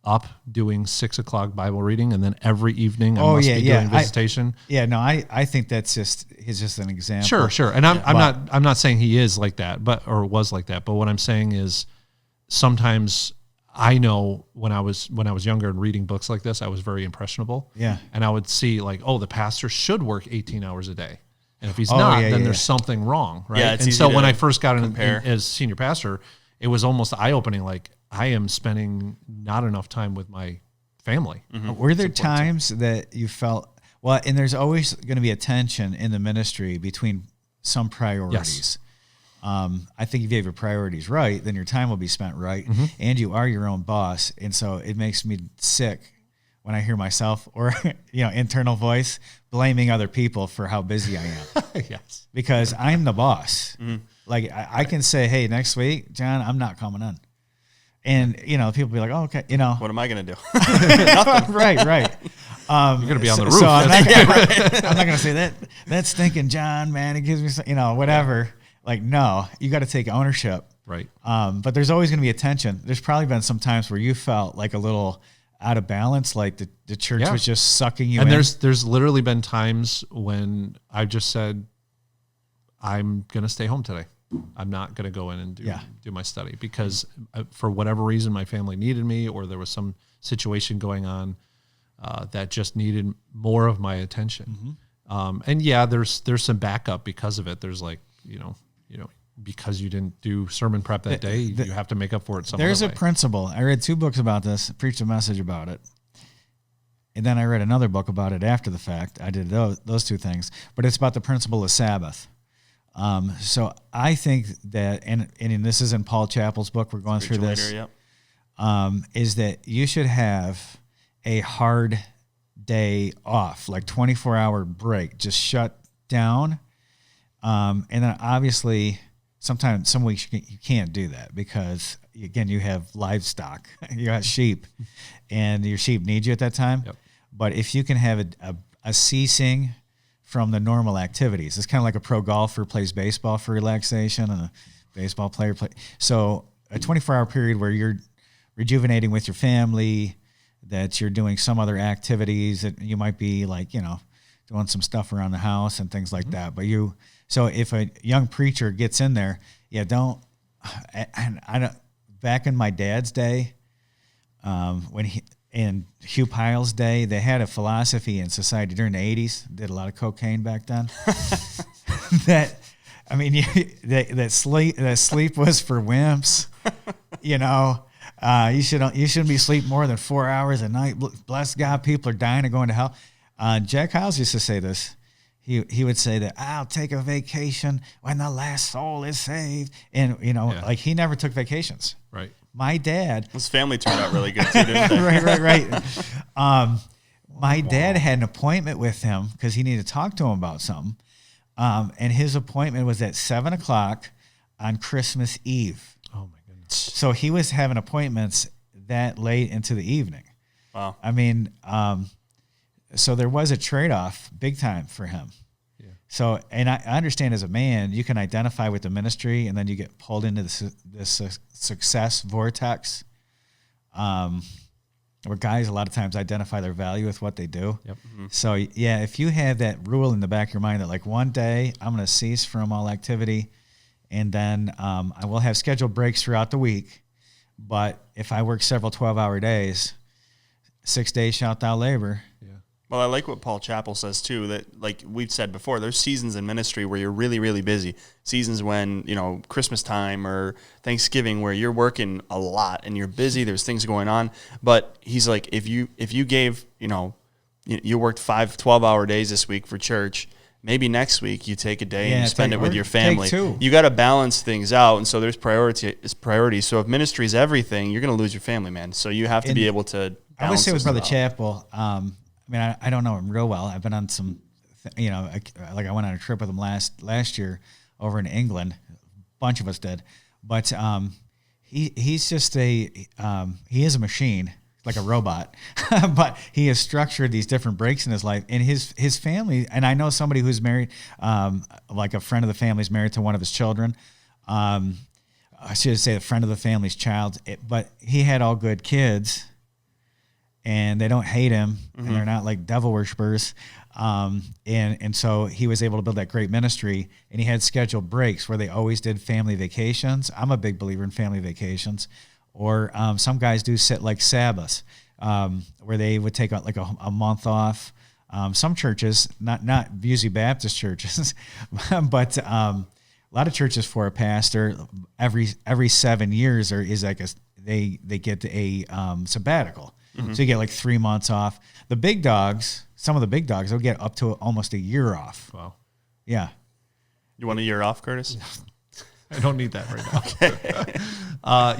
up doing 6 o'clock Bible reading, and then every evening I must be doing visitation. I think that's just an example. Sure. And I'm not saying he is like that, or was like that. But what I'm saying is, sometimes I know when I was younger and reading books like this, I was very impressionable. Yeah. And I would see like, the pastor should work 18 hours a day. And if he's not, then there's something wrong, right? Yeah, and so when I first got in as senior pastor, it was almost eye-opening, like, I am spending not enough time with my family. Mm-hmm. Were there times that you felt, and there's always going to be a tension in the ministry between some priorities. Yes. I think if you have your priorities right, then your time will be spent right, and you are your own boss. And so it makes me sick when I hear myself or internal voice blaming other people for how busy I am. Yes, because I'm the boss. Mm-hmm. Like I can say, hey, next week, John, I'm not coming in. And, people be like, oh, okay, What am I going to do? Nothing. Right. You're going to be on the roof. So I'm not going to say that. That's thinking, John, man, it gives me, whatever. Yeah. Like, no, you got to take ownership. Right. But there's always going to be a tension. There's probably been some times where you felt like a little out of balance, like the church was just sucking you in. And there's literally been times when I just said, I'm going to stay home today. I'm not going to go in and do my study because for whatever reason, my family needed me, or there was some situation going on that just needed more of my attention. Mm-hmm. And there's some backup because of it. There's like, because you didn't do sermon prep that day, you have to make up for it some other way. There's a principle. I read 2 books about this, preached a message about it. And then I read another book about it after the fact. I did those 2 things, but it's about the principle of Sabbath. So I think that, and this is in Paul Chappell's book, we're going through this, is that you should have a hard day off, like 24-hour break, just shut down. And then obviously some weeks you can't do that because, again, you have livestock, you got sheep, and your sheep need you at that time. Yep. But if you can have a ceasing from the normal activities. It's kind of like a pro golfer plays baseball for relaxation and a baseball player So a 24-hour period where you're rejuvenating with your family, that you're doing some other activities that you might be like, doing some stuff around the house and things like that. But so if a young preacher gets in there, I don't, back in my dad's day, in Hugh Pyle's day, they had a philosophy in society during the 80s, did a lot of cocaine back then, that sleep was for wimps, you shouldn't be sleeping more than 4 hours a night. Bless God, people are dying and going to hell. Jack Hyles used to say this. He would say that I'll take a vacation when the last soul is saved. And, like he never took vacations. Right. My dad. His family turned out really good too, didn't they? Right. My dad had an appointment with him because he needed to talk to him about something. And his appointment was at 7:00 on Christmas Eve. Oh my goodness. So he was having appointments that late into the evening. Wow. So there was a trade-off big time for him. Yeah. So, and I understand as a man, you can identify with the ministry and then you get pulled into this success vortex, where guys a lot of times identify their value with what they do. Yep. Mm-hmm. So if you have that rule in the back of your mind that like one day I'm going to cease from all activity and then I will have scheduled breaks throughout the week. But if I work several 12-hour days, 6 days shalt thou labor. Yeah. Well, I like what Paul Chappell says too, that like we've said before, there's seasons in ministry where you're really, really busy. Seasons when, Christmas time or Thanksgiving where you're working a lot and you're busy, there's things going on. But he's like, if you gave, you worked 12-hour days this week for church, maybe next week you take a day and you spend it with your family. You got to balance things out, and so there's priorities. So if ministry is everything, you're going to lose your family, man. So you have to be able to balance. I would say with Brother out. Chappell, I don't know him real well. I've been on some, I went on a trip with him last year over in England. A bunch of us did, but he's just he is a machine, like a robot, but he has structured these different breaks in his life, and his family. And I know somebody who's married, like a friend of the family is married to one of his children. I should say a friend of the family's child, but he had all good kids, and they don't hate him, and they're not like devil worshipers. And so he was able to build that great ministry, and he had scheduled breaks where they always did family vacations. I'm a big believer in family vacations. Or some guys do sit like Sabbaths, where they would take like a month off. Some churches, not Busey Baptist churches, but a lot of churches for a pastor every 7 years they get a sabbatical. So you get like 3 months off. The big dogs, some of the big dogs, they'll get up to almost a year off. Wow. Yeah. You want a year off, Curtis? I don't need that right now.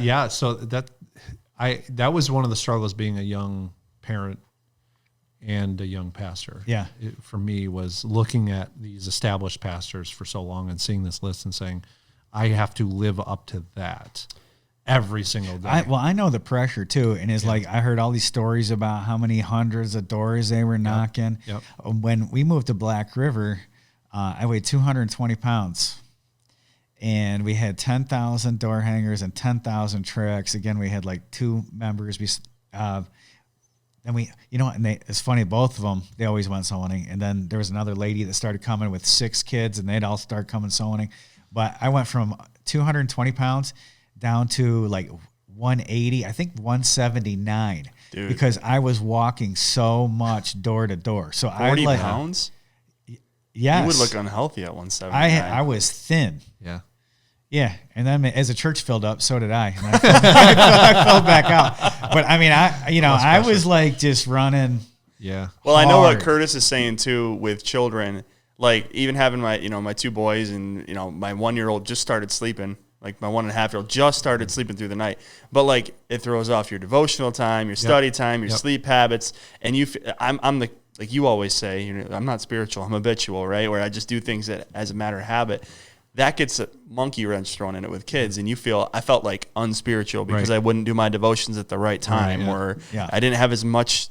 Okay. So that was one of the struggles being a young parent and a young pastor. Yeah. For me was looking at these established pastors for so long and seeing this list and saying, I have to live up to that every single day. I know the pressure too, and it's like I heard all these stories about how many hundreds of doors they were knocking. Yep. When we moved to Black River, I weighed 220 pounds. And we had 10,000 door hangers and 10,000 tricks. Again, we had like 2 members. And it's funny, both of them, they always went sewing. And then there was another lady that started coming with 6 kids, and they'd all start coming sewing. But I went from 220 pounds down to like 180, I think 179. Dude. Because I was walking so much door to door. So 40 pounds? Yes. You would look unhealthy at 179. I was thin. Yeah. Yeah, and then as the church filled up, so did I. And I filled back out. But I mean, I was like just running. Yeah. Well, hard. I know what Curtis is saying too with children. Like even having my 2 boys and my 1-year-old just started sleeping. Like my 1.5-year-old just started sleeping through the night. But like it throws off your devotional time, your study time, your sleep habits, and I'm the. Like you always say, I'm not spiritual, I'm habitual, right? Where I just do things as a matter of habit. That gets a monkey wrench thrown in it with kids, and I felt like unspiritual because I wouldn't do my devotions at the right time, or I didn't have as much,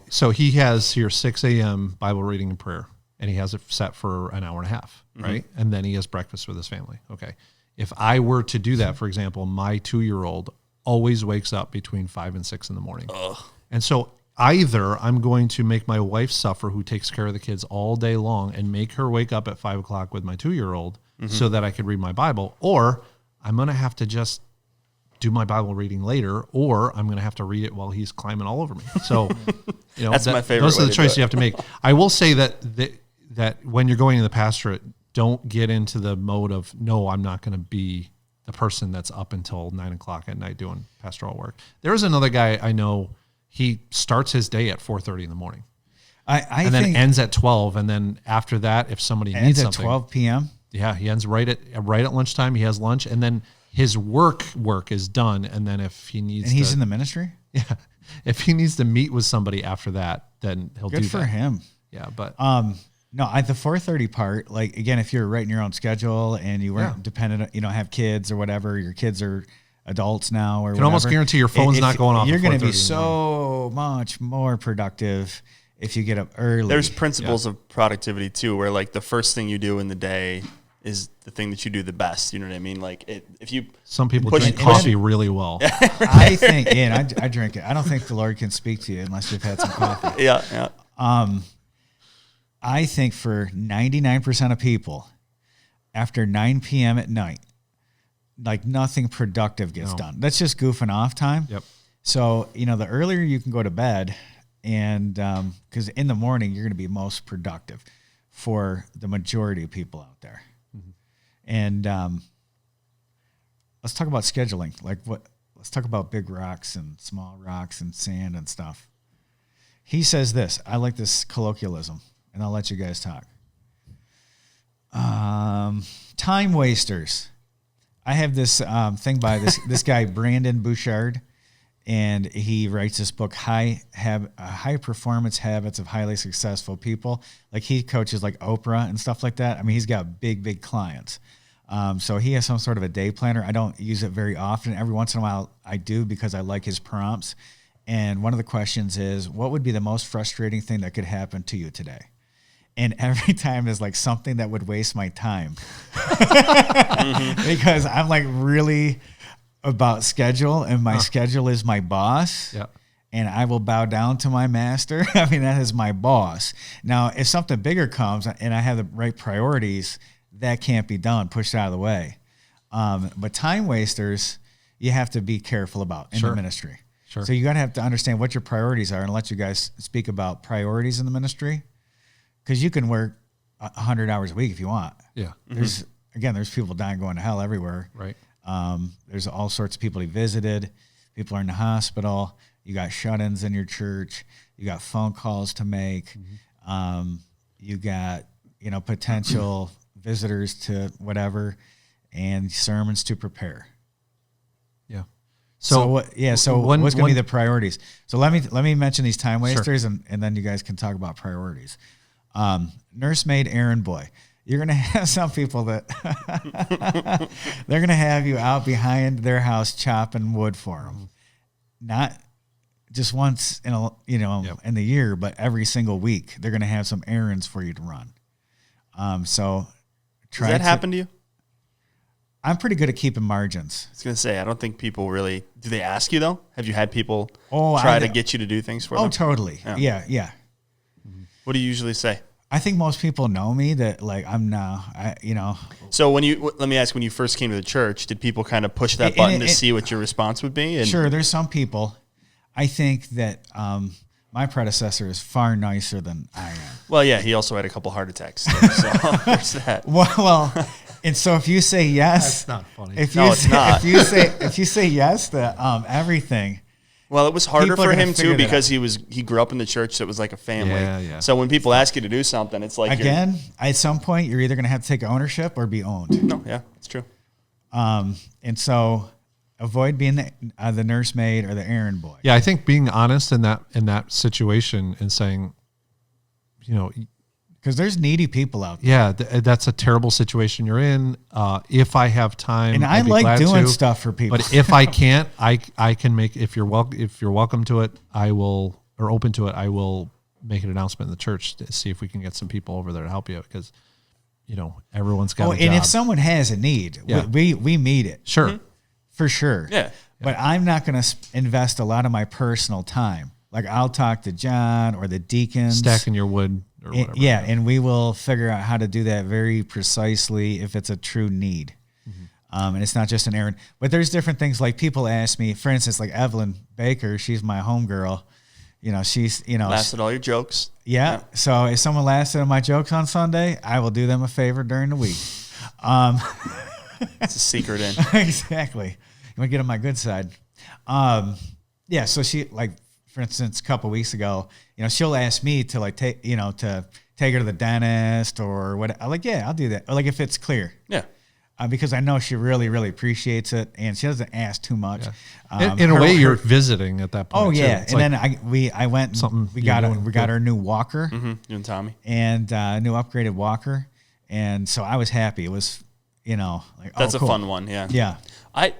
So he has here 6 a.m. Bible reading and prayer, and he has it set for an hour and a half, right? And then he has breakfast with his family. Okay. If I were to do that, for example, my 2-year-old always wakes up between 5 and 6 in the morning. Ugh. And so either I'm going to make my wife suffer, who takes care of the kids all day long, and make her wake up at 5 o'clock with my 2-year-old so that I could read my Bible, or I'm going to have to just do my Bible reading later, or I'm going to have to read it while he's climbing all over me. So, that's my favorite. Those are the choices you have to make. I will say that when you're going to the pastorate, don't get into the mode of, no, I'm not going to be the person that's up until 9 o'clock at night doing pastoral work. There is another guy I know. He starts his day at 4:30 in the morning, and then ends at 12. And then after that, if somebody needs something, 12 p.m. Yeah, he ends right at lunchtime. He has lunch, and then his work is done. And then if he needs, and he's in the ministry. Yeah, if he needs to meet with somebody after that, then he'll do that. Good for him. Yeah, but no, the 4:30 part. Like again, if you're writing your own schedule and you weren't dependent, have kids or whatever, your kids are adults now or you can almost guarantee your phone's not going off. You're going to be so much more productive if you get up early. There's principles of productivity too, where like the first thing you do in the day is the thing that you do the best. You know what I mean? Like some people drink coffee really well. I think, I drink it. I don't think the Lord can speak to you unless you've had some coffee. Yeah. I think for 99% of people, after 9 p.m. at night, like nothing productive gets done. That's just goofing off time. Yep. So, the earlier you can go to bed, and because in the morning you're going to be most productive for the majority of people out there. Mm-hmm. And let's talk about scheduling. Let's talk about big rocks and small rocks and sand and stuff. He says this. I like this colloquialism, and I'll let you guys talk. Time wasters. I have this thing by this guy, Brandon Bouchard, and he writes this book, High Performance Habits of Highly Successful People. Like, he coaches like Oprah and stuff like that. I mean, he's got big clients. So he has some sort of a day planner. I don't use it very often. Every once in a while I do, because I like his prompts. And one of the questions is, what would be the most frustrating thing that could happen to you today? And every time is like something that would waste my time. Because I'm like really about schedule, and my schedule is my boss. Yeah. And I will bow down to my master. I mean, that is my boss. Now, if something bigger comes and I have the right priorities, that can't be done, pushed out of the way. But time wasters, you have to be careful about in the ministry. Sure. So you got to have to understand what your priorities are, and let you guys speak about priorities in the ministry, because you can work 100 hours a week if you want. Yeah. There's people dying, going to hell everywhere. Right. There's all sorts of people he visited. People are in the hospital. You got shut-ins in your church. You got phone calls to make. You got, potential visitors to whatever, and sermons to prepare. Yeah. So what's going to be the priorities? So let me mention these time wasters, and then you guys can talk about priorities. Nursemaid, errand boy. You're going to have some people that they're going to have you out behind their house chopping wood for them. Not just once in in the year, but every single week they're going to have some errands for you to run. So does that happen to you? I'm pretty good at keeping margins. I was going to say, I don't think people really, do they ask you though? Have you had people try to get you to do things for them? Oh, totally. Yeah. What do you usually say? I think most people know me that So let me ask, when you first came to the church, did people kind of push that button to see what your response would be? And sure, there's some people. I think that my predecessor is far nicer than I am. Well, yeah, he also had a couple heart attacks too, so there's that. Well, and so if you say yes, that's not funny. It's not. If you say yes to everything. Well, it was harder for him too, because he grew up in the church, so it was like a family. Yeah. So when people ask you to do something, it's like at some point you're either going to have to take ownership or be owned. No, yeah, it's true. And so avoid being the nursemaid or the errand boy. Yeah, I think being honest in that situation and saying, because there's needy people out there. Yeah, that's a terrible situation you're in. If I have time, and I like doing stuff for people. But if I can't, I can make. If you're welcome to it, I will, or open to it, I will make an announcement in the church to see if we can get some people over there to help you, because everyone's got. And if someone has a need, we meet it. Sure, for sure. Yeah, but I'm not going to invest a lot of my personal time. Like, I'll talk to John or the deacons, stacking your wood. Or whatever. Yeah, and we will figure out how to do that very precisely if it's a true need. And it's not just an errand. But there's different things. Like, people ask me, for instance, like Evelyn Baker, she's my homegirl. She's, lasted all your jokes. Yeah. So if someone lasted on my jokes on Sunday, I will do them a favor during the week. It's a secret in. Exactly. You want to get on my good side. Yeah. So she, like, for instance, a couple of weeks ago, she'll ask me to take her to the dentist or what. I'm like, yeah, I'll do that. Or like, if it's clear. Yeah. Because I know she really, really appreciates it, and she doesn't ask too much. Yeah. In a way, you're visiting at that point. Oh yeah, and then I went. We got our new walker. You and Tommy. And new upgraded walker, and so I was happy. It was, that's cool. A fun one. Yeah. Yeah. Had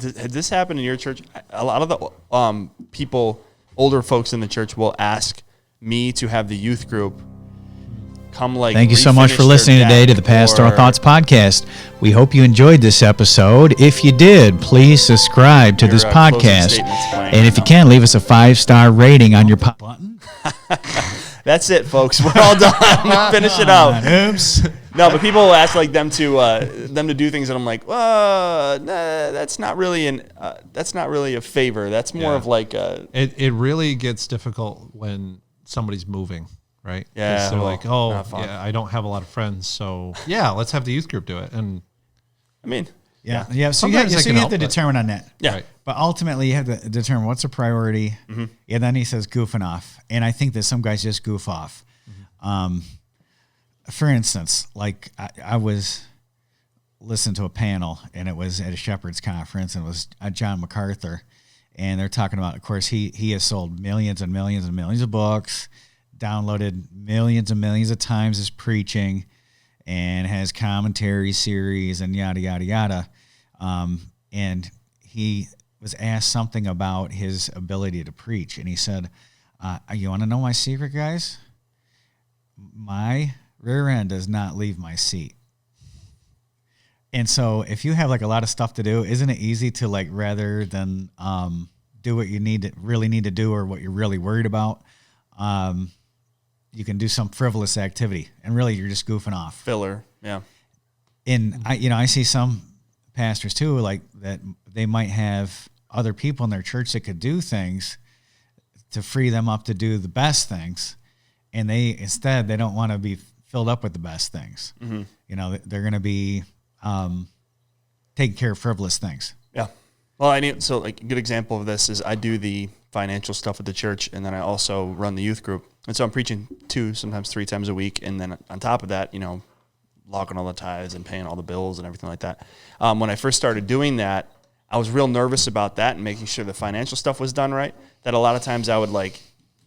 this happened in your church? A lot of the people, older folks in the church, will ask me to have the youth group come. Thank you so much for listening today to the Pastoral Thoughts podcast. We hope you enjoyed this episode. If you did, please subscribe to this podcast. And if you can, leave us a 5-star rating on your button. That's it, folks. We're all done. Finish it out. Oops. No, but people will ask like them to do things, and I'm like, nah, that's not really a favor. That's more of like It really gets difficult when somebody's moving, right? 'Cause Yeah, they're well, like, oh, not fun. yeah, I don't have a lot of friends, so yeah, let's have the youth group do it. And I mean, Yeah. So Sometimes I you can have help, to but- determine on that. yeah. Right. But ultimately, you have to determine what's a priority. And then he says goofing off. And I think that some guys just goof off. For instance, like I was listening to a panel, and it was at a Shepherd's conference, and it was John MacArthur. And they're talking about, of course, he has sold millions and millions and millions of books, downloaded millions and millions of times his preaching, and has commentary series and yada, yada, yada. And he was asked something about his ability to preach. And he said, you want to know my secret, guys? My rear end does not leave my seat. And so if you have like a lot of stuff to do, isn't it easy to like, rather than do what you really need to do or what you're really worried about, you can do some frivolous activity, and really you're just goofing off. Filler, yeah. And I see some pastors too, like that they might have other people in their church that could do things to free them up to do the best things, and they don't want to be filled up with the best things. They're going to be taking care of frivolous things. Yeah. Well, like a good example of this is I do the financial stuff at the church, and then I also run the youth group. And so I'm preaching 2, sometimes 3 times a week. And then on top of that, logging all the tithes and paying all the bills and everything like that. When I first started doing that, I was real nervous about that and making sure the financial stuff was done right. That a lot of times I would like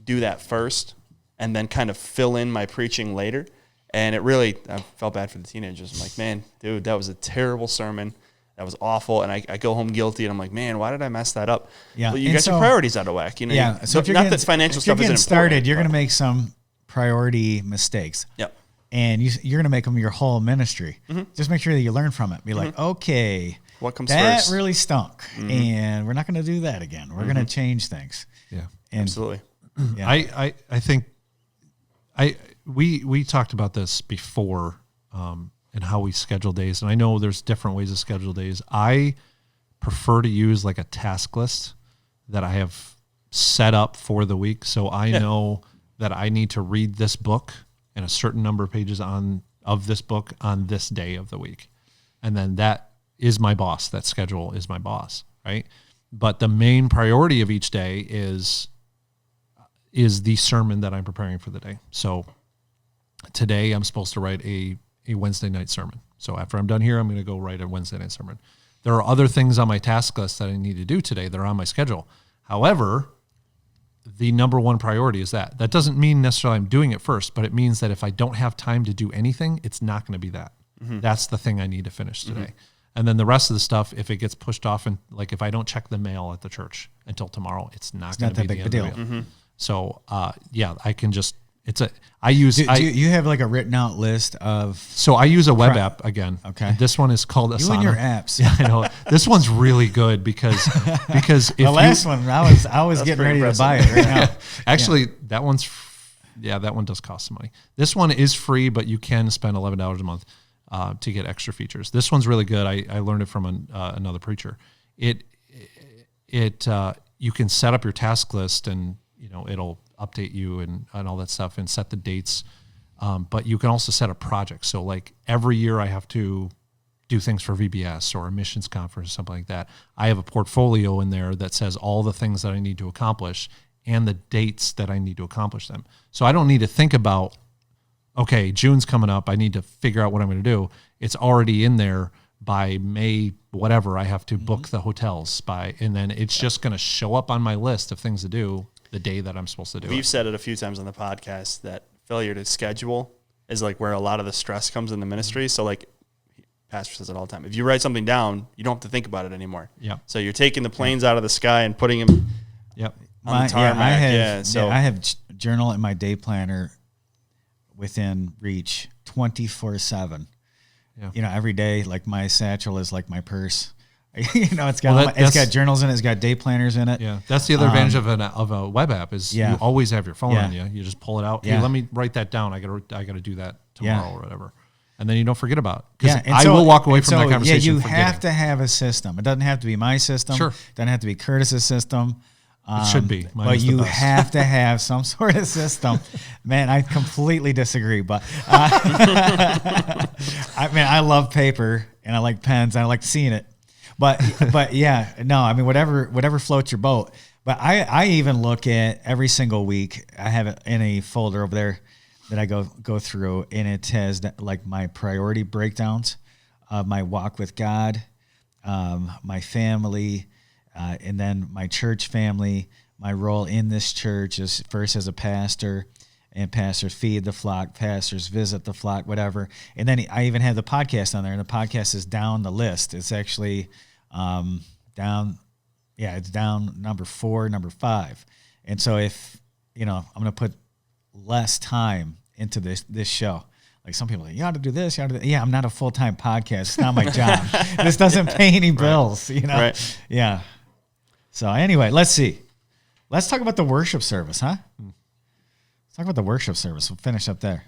do that first and then kind of fill in my preaching later. And I felt bad for the teenagers. I'm like, man, dude, that was a terrible sermon. That was awful. And I go home guilty, and I'm like, man, why did I mess that up? Yeah. Well, you got your priorities out of whack. Yeah. So if you're not getting, that financial if you're stuff getting isn't started, important, you're going but- to make some priority mistakes. Yep. And you're going to make them your whole ministry. Just make sure that you learn from it. Be like, okay, What comes that first? really stunk, and we're not going to do that again. We're going to change things. yeah, And Absolutely. Yeah. I think we talked about this before, and how we schedule days. And I know there's different ways to schedule days. I prefer to use like a task list that I have set up for the week. So I know that I need to read this book and a certain number of pages of this book on this day of the week. And then that is my boss. That schedule is my boss, right? But the main priority of each day is the sermon that I'm preparing for the day. So today I'm supposed to write a Wednesday night sermon. So after I'm done here, I'm going to go write a Wednesday night sermon. There are other things on my task list that I need to do today that are on my schedule. However, the number one priority is that. That doesn't mean necessarily I'm doing it first, but it means that if I don't have time to do anything, it's not going to be that. That's the thing I need to finish today. And then the rest of the stuff, if it gets pushed off, and like if I don't check the mail at the church until tomorrow, it's not going to be that big the a end deal. of it. So I can just do you have like a written out list of? So I use a web app again. Okay. This one is called Asana. You and your apps. Yeah, I know. This one's really good because if The last one, I was getting ready to buy it right now. Actually, that one does cost some money. This one is free, but you can spend $11 a month to get extra features. This one's really good. I learned it from another preacher. You can set up your task list, and it'll update you and all that stuff, and set the dates. But you can also set a project. So like every year I have to do things for VBS or a missions conference or something like that. I have a portfolio in there that says all the things that I need to accomplish and the dates that I need to accomplish them. So I don't need to think about, okay, June's coming up, I need to figure out what I'm going to do. It's already in there. By May, whatever, I have to book the hotels and then it's just going to show up on my list of things to do the day that I'm supposed to do We've it. said it a few times on the podcast that failure to schedule is like where a lot of the stress comes in the ministry. So like Pastor says it all the time. If you write something down, you don't have to think about it anymore. Yeah. So you're taking the planes out of the sky and putting them Yep. on the tarmac. I have journal in my day planner within reach 24/7. Yeah. Every day, like my satchel is like my purse. You know, it's got it's got journals in it. It's got day planners in it. Yeah, that's the other advantage of a web app is you always have your phone on you. You just pull it out. Hey, let me write that down. I gotta do that tomorrow or whatever, and then you don't forget about it. Because I will walk away from that conversation. Yeah, you have to have a system. It doesn't have to be my system. Sure, it doesn't have to be Curtis's system. It should be, but you have to have some sort of system. Man, I completely disagree. But I mean, I love paper and I like pens and I like seeing it. But yeah, no, I mean, whatever floats your boat. But I even look at every single week. I have it in a folder over there that I go through, and it has like my priority breakdowns of my walk with God, my family. And then my church family, my role in this church is first as a pastor, and pastors feed the flock, pastors visit the flock, whatever. And then I even have the podcast on there, and the podcast is down the list. It's actually down, it's down number 4, number 5. And so if, I'm going to put less time into this show. Like some people are like, you ought to do this, you ought to do that. Yeah, I'm not a full-time podcast. It's not my job. This doesn't pay any bills, Right. Yeah. So anyway, let's see. Let's talk about the worship service, huh? Let's talk about the worship service. We'll finish up there.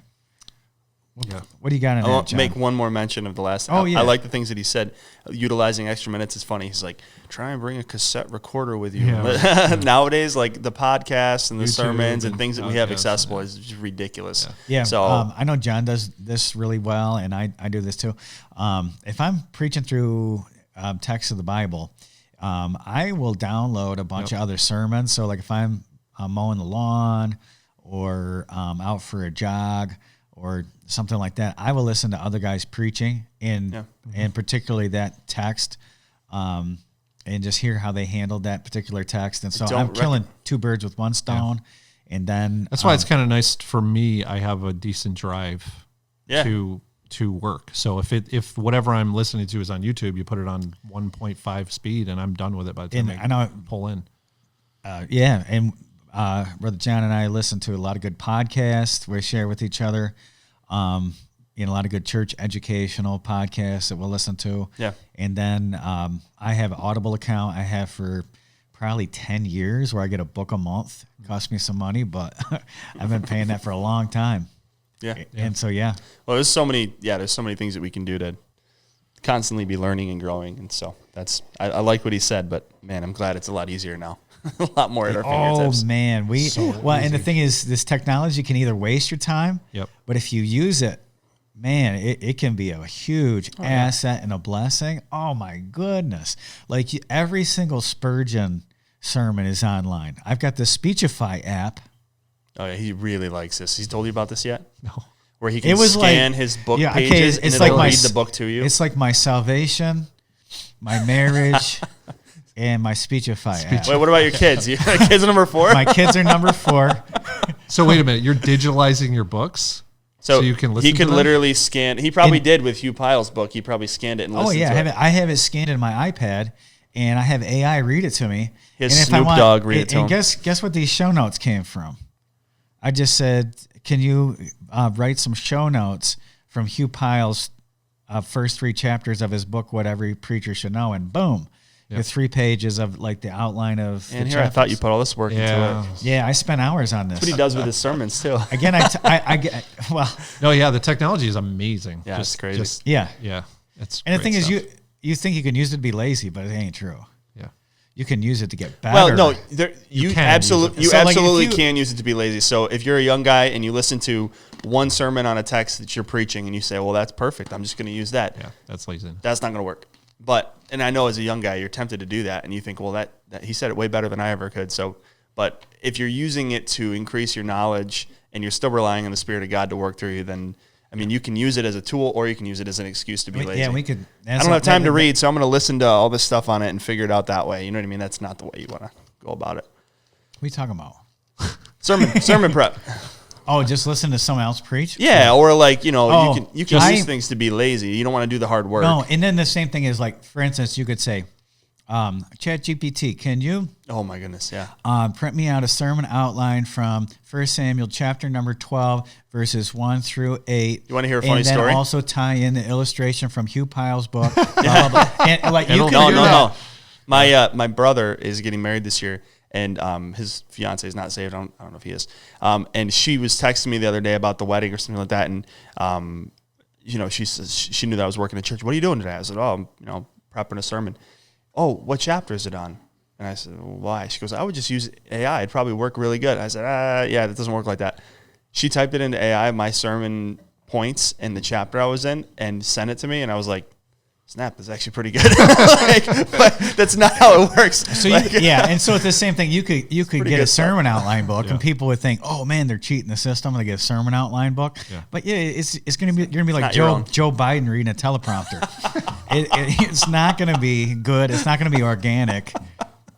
Yeah. What do you got in there, I'll John? make one more mention of the last. Oh, yeah. I like the things that he said. Utilizing extra minutes is funny. He's like, try and bring a cassette recorder with you. Yeah. Nowadays, like the podcasts and the sermons and things that we have accessible is just ridiculous. Yeah. So I know John does this really well, and I do this too. If I'm preaching through text of the Bible, I will download a bunch of other sermons. So like if I'm mowing the lawn or out for a jog or something like that, I will listen to other guys preaching and particularly that text and just hear how they handled that particular text. And so I'm killing two birds with one stone. Yeah. And then that's why it's kind of nice for me. I have a decent drive to work. So if whatever I'm listening to is on YouTube, you put it on 1.5 speed and I'm done with it by the time I pull in. And Brother John and I listen to a lot of good podcasts. We share with each other. A lot of good church educational podcasts that we'll listen to. Yeah. And then I have an Audible account I have for probably 10 years where I get a book a month. It costs me some money, but I've been paying that for a long time. Yeah. And so, Well, there's so many things that we can do to constantly be learning and growing. And so I like what he said, but man, I'm glad it's a lot easier now. A lot more at our fingertips. Oh man. And the thing is, this technology can either waste your time, but if you use it, man, it can be a huge asset and a blessing. Oh my goodness. Like every single Spurgeon sermon is online. I've got the Speechify app. Oh yeah, he really likes this. He's told you about this yet? No. Where he can scan his book pages and it'll read the book to you. It's like my salvation, my marriage, and my Speechify app. Wait, what about your kids? Kids are number 4? My kids are number 4. So wait a minute, you're digitalizing your books? So you can listen to them? He could literally scan. He probably did with Hugh Pyle's book. He probably scanned it and listened to it. I have it scanned in my iPad, and I have AI read it to me. Snoop Dogg read it to him. And guess what these show notes came from? I just said, can you write some show notes from Hugh Pyle's first 3 chapters of his book, What Every Preacher Should Know, and boom. Yep. The 3 pages of like the outline of and the here chapters. I thought you put all this work into it. Yeah, I spent hours on this. That's what he does with his sermons too. Again, I get No, yeah, the technology is amazing. Yeah, it's crazy. It's and the thing is, you think you can use it to be lazy, but it ain't true. Yeah, you can use it to get better. Well, no, you absolutely can use it to be lazy. So if you're a young guy and you listen to one sermon on a text that you're preaching and you say, well, that's perfect, I'm just going to use that. Yeah, that's lazy. That's not going to work. And I know as a young guy, you're tempted to do that, and you think, well, that he said it way better than I ever could. So, but if you're using it to increase your knowledge and you're still relying on the Spirit of God to work through you, then, I mean, you can use it as a tool or you can use it as an excuse to be lazy. Yeah, we could. I don't have time to read, so I'm going to listen to all this stuff on it and figure it out that way. You know what I mean? That's not the way you want to go about it. What are you talking about? Sermon prep. Oh, just listen to someone else preach? Yeah, or like, you can use things to be lazy. You don't want to do the hard work. No, and then the same thing is like, for instance, you could say, ChatGPT, can you Oh my goodness, yeah. print me out a sermon outline from 1 Samuel chapter number 12, verses 1 through 8. You want to hear a funny and then story? Also tie in the illustration from Hugh Pyle's book. Blah, blah, blah. And, like, you can No. do that. My brother is getting married this year, and his fiance is not saved. I don't know if he is. And she was texting me the other day about the wedding or something like that, and she says she knew that I was working at church. What are you doing today? I said, I'm prepping a sermon. Oh, what chapter is it on? And I said, well, why? She goes, I would just use AI. It'd probably work really good. I said, yeah, that doesn't work like that. She typed it into AI, my sermon points and the chapter I was in, and sent it to me. And I was like, snap, that's actually pretty good. But that's not how it works. So and so it's the same thing. You could get a sermon stuff. outline book, and people would think, "Oh man, they're cheating the system. I'm gonna get a sermon outline book." Yeah. But it's gonna be you're gonna be like Joe Biden reading a teleprompter. It's not gonna be good. It's not gonna be organic.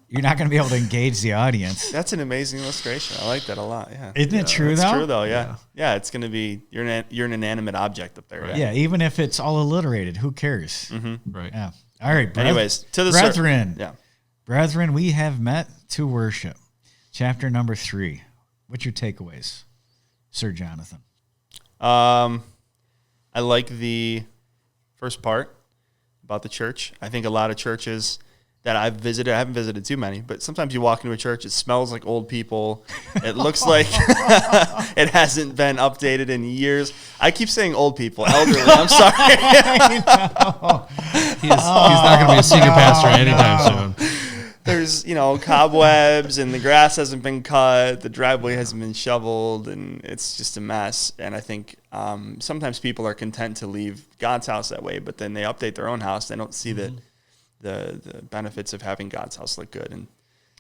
You're not going to be able to engage the audience. That's an amazing illustration. I like that a lot. Yeah. Isn't it true, though? It's true, though, yeah. Yeah, it's going to be, you're an inanimate object up there. Right? Yeah, even if it's all alliterated, who cares? Mm-hmm. Right. Yeah. All right. Anyways, to the brethren. Yeah. Brethren, we have met to worship. Chapter number 3. What's your takeaways, Sir Jonathan? I like the first part about the church. I think a lot of churches that I've visited, I haven't visited too many, but sometimes you walk into a church, it smells like old people. It looks like it hasn't been updated in years. I keep saying old people, elderly. I'm sorry. He's not going to be a senior pastor anytime soon. There's, cobwebs, and the grass hasn't been cut, the driveway hasn't been shoveled, and it's just a mess. And I think sometimes people are content to leave God's house that way, but then they update their own house. They don't see that the benefits of having God's house look good, and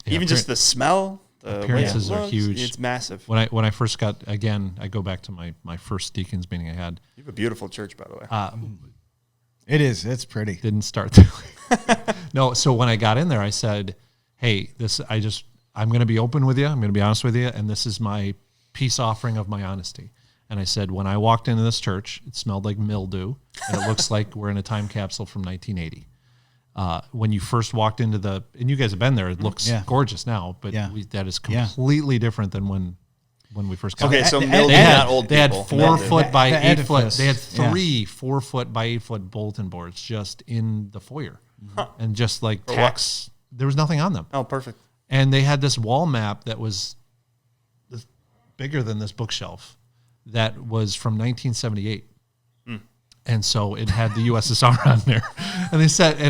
even just the smell, the appearances way it are looks, huge. It's massive. When I first got, again, I go back to my first deacons meeting I had. You have a beautiful church, by the way. It is. It's pretty. Didn't start there. No, so when I got in there, I said, "Hey, I'm going to be open with you. I'm going to be honest with you, and this is my peace offering of my honesty." And I said, when I walked into this church, it smelled like mildew, and it looks like we're in a time capsule from 1980. When you first walked into and you guys have been there, it looks gorgeous now, but that is completely different than when we first got there. Okay, so They not old had people. 4 foot by 8 foot. They had edifice. 3 4 foot by 8 foot bulletin boards just in the foyer, and just like For tax, there was nothing on them. Oh, perfect. And they had this wall map that was bigger than this bookshelf that was from 1978. And so it had the USSR on there. And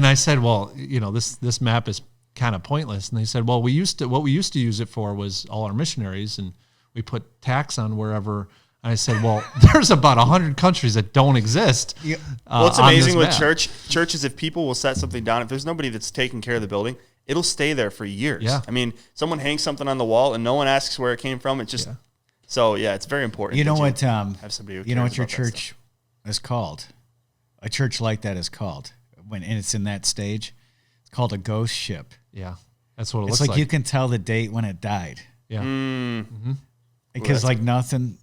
I said, well, this map is kind of pointless. And they said, well, what we used to use it for was all our missionaries, and we put tax on wherever. And I said, well, there's about 100 countries that don't exist. Well, it's amazing with churches, if people will set something down, if there's nobody that's taking care of the building, it'll stay there for years. Yeah. I mean, someone hangs something on the wall and no one asks where it came from. It just, it's very important. You know what? Have somebody who you know what your cares about that church is called? A church like that is called, and it's in that stage, it's called a ghost ship. Yeah, that's what it It's looks like you can tell the date when it died. Yeah. Because nothing.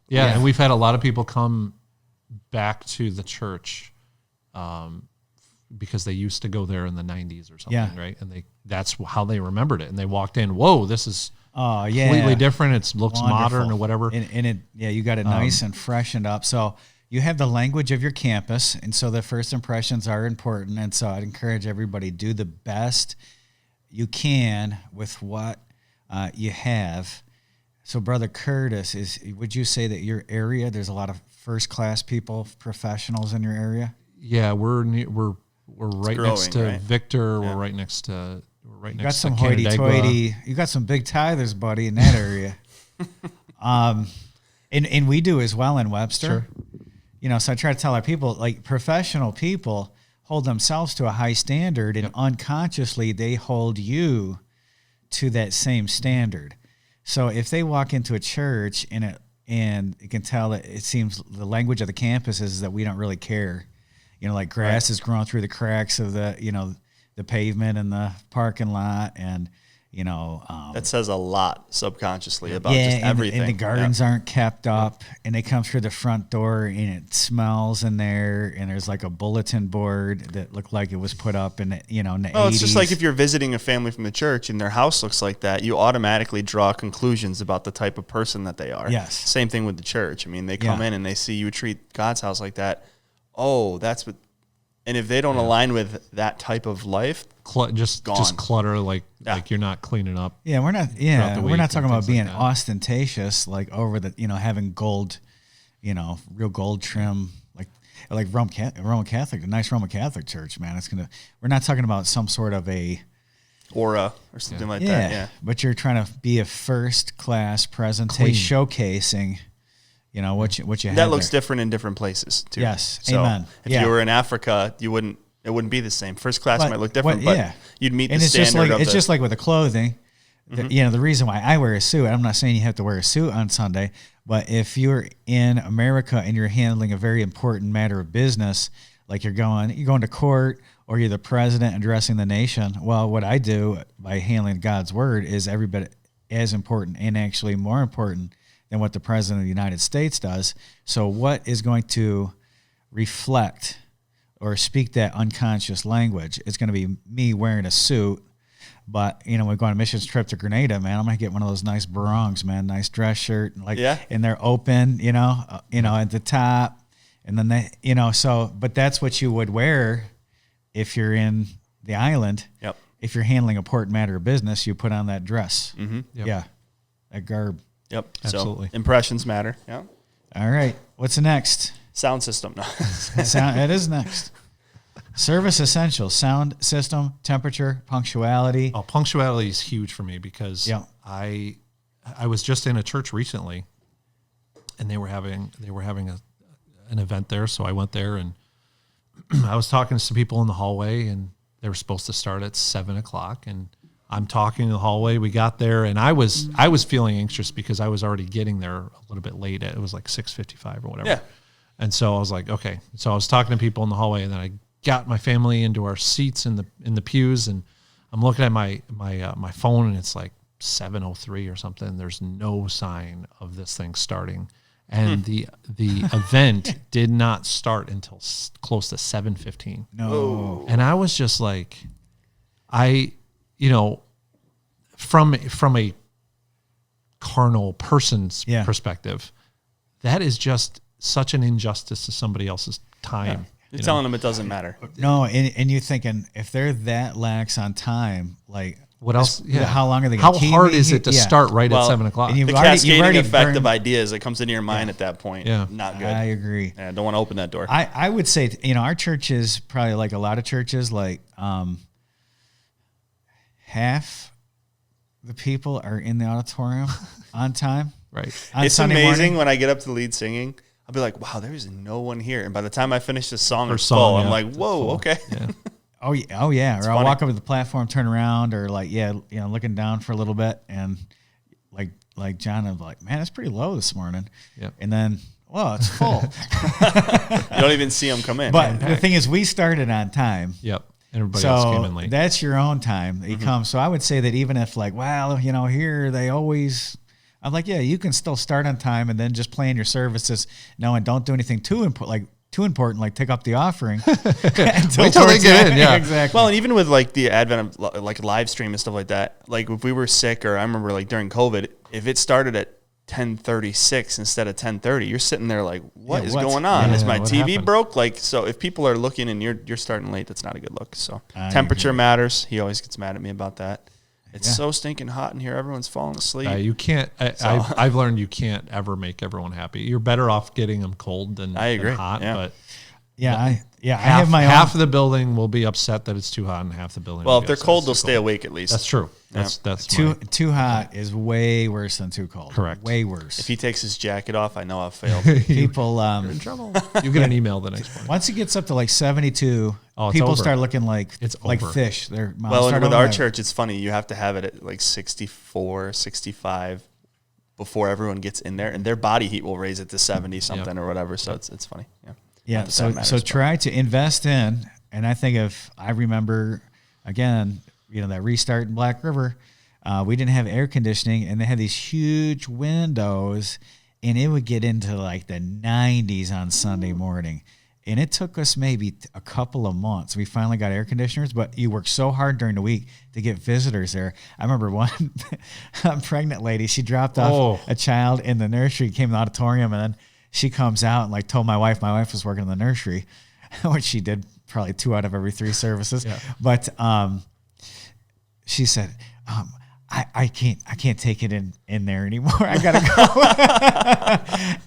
Yeah, and we've had a lot of people come back to the church because they used to go there in the 90s or something, right? And that's how they remembered it. And they walked in, whoa, this is completely different. It looks modern or whatever. And you got it nice and freshened up. So you have the language of your campus, and so the first impressions are important. And so I'd encourage everybody to do the best you can with what you have. So, Brother Curtis, would you say that your area, there's a lot of first-class people, professionals in your area? Yeah, we're right growing, next to right? Victor. Yeah. We're right next to You got some hoity-toity. You got some big tithers, buddy, in that area. And we do as well in Webster. Sure. So I try to tell our people, like, professional people hold themselves to a high standard, and unconsciously they hold you to that same standard. So if they walk into a church and you can tell that it seems the language of the campus is that we don't really care, like grass is growing through the cracks of the pavement and the parking lot, and That says a lot subconsciously about just everything. And the gardens aren't kept up, and they come through the front door, and it smells in there, and there's like a bulletin board that looked like it was put up in the 80s. It's just like if you're visiting a family from the church and their house looks like that, you automatically draw conclusions about the type of person that they are. Yes. Same thing with the church. I mean, they come in and they see you treat God's house like that. Oh, that's what. And if they don't align with that type of life, just clutter, like you're not cleaning up. Yeah, we're not. Yeah, we're not talking about being like ostentatious, like over the having gold, real gold trim, like Roman Catholic, a nice Roman Catholic church, man. We're not talking about some sort of a aura or something like that. Yeah, but you're trying to be a first class presentation, showcasing. What you have that looks there. different in different places too. Yes, so amen. If you were in Africa, it wouldn't be the same. First class might look different, but you'd meet and the standard. It's just like with the clothing. Mm-hmm. The reason why I wear a suit, I'm not saying you have to wear a suit on Sunday, but if you're in America and you're handling a very important matter of business, like you're going to court or you're the president addressing the nation. Well, what I do by handling God's word is every bit as important and actually more important than what the president of the United States does. So what is going to reflect or speak that unconscious language? It's going to be me wearing a suit, but we're going on a missions trip to Grenada, man. I'm going to get one of those nice barongs, man, nice dress shirt, and they're open, at the top, and then but that's what you would wear if you're in the island. Yep. If you're handling a important matter of business, you put on that dress. Mm-hmm. Yep. Yeah, that garb. Yep. Absolutely. So impressions matter. Yeah. All right. What's next? Sound system. No. It is next. Service essentials: sound system, temperature, punctuality. Oh, punctuality is huge for me because I was just in a church recently, and they were having an event there, so I went there and I was talking to some people in the hallway, and they were supposed to start at 7:00, and I'm talking in the hallway. We got there, and I was feeling anxious because I was already getting there a little bit late. It was like 6:55 or whatever. Yeah. And so I was like, okay. So I was talking to people in the hallway, and then I got my family into our seats in the pews, and I'm looking at my phone, and it's like 7:03 or something. There's no sign of this thing starting, and the event did not start until close to 7:15. No. And I was just like, from a carnal person's perspective, that is just such an injustice to somebody else's time. You're telling them it doesn't matter. No, and you're thinking if they're that lax on time, like what else? Yeah. How long are they going to keep How hard is it to start right at 7:00? And The cascading effect of ideas that comes into your mind at that point, not good. I agree. Yeah, don't want to open that door. I would say, our church is probably like a lot of churches, like half the people are in the auditorium on time. Right. It's Sunday amazing morning. when I get up to lead singing. I'll be like, wow, there's no one here. And by the time I finish the song, First it's full. song, I'm yeah, like, it's whoa, full. okay. Yeah. Oh yeah. Or I'll funny. walk up to the platform, turn around, or looking down for a little bit, and like John, I'm like, man, it's pretty low this morning. Yep. And then, well, it's full. You don't even see them come in. But the thing is, we started on time. Yep. Everybody else came in late. That's your own time that you come. So I would say that even if here they always, I'm like, yeah, you can still start on time and then just plan your services. No, and don't do anything too important, like take up the offering. Wait till they get in. Yeah, exactly. Well, and even with like the advent of like live stream and stuff like that, like if we were sick, or I remember like during COVID, if it started at 10:36 instead of 10:30, you're sitting there like, what is going on? Is my what TV happened? broke? Like, so if people are looking and you're starting late, that's not a good look. So temperature matters. He always gets mad at me about that. It's so stinking hot in here. Everyone's falling asleep. You can't. I've learned you can't ever make everyone happy. You're better off getting them cold than hot. Yeah. But I have my half own. of the building will be upset that it's too hot, and half the building. Well, will if be they're upset cold, it's they'll too stay cold. awake at least. That's true. That's Too hot is way worse than too cold. Correct. Way worse. If he takes his jacket off, I know I've failed. People, in trouble. You get an email the next morning. once it gets up to like 72, Oh, it's people over. start looking like over. fish. Their mouths Well, start and with our opening. church, it's funny. You have to have it at like 64, 65 before everyone gets in there, and their body heat will raise it to 70 something or whatever. So it's funny. Yeah. Yeah. Not that So that matters, but- try to invest in, and I think if I remember again, that restart in Black River, We didn't have air conditioning, and they had these huge windows, and it would get into like the 90s on Sunday morning. And it took us maybe a couple of months. We finally got air conditioners, but you work so hard during the week to get visitors there. I remember one pregnant lady, she dropped off a child in the nursery, came to the auditorium, and then she comes out and like told my wife was working in the nursery, which she did probably 2 out of every 3 services. Yeah. But she said, I can't take it in there anymore. I gotta go.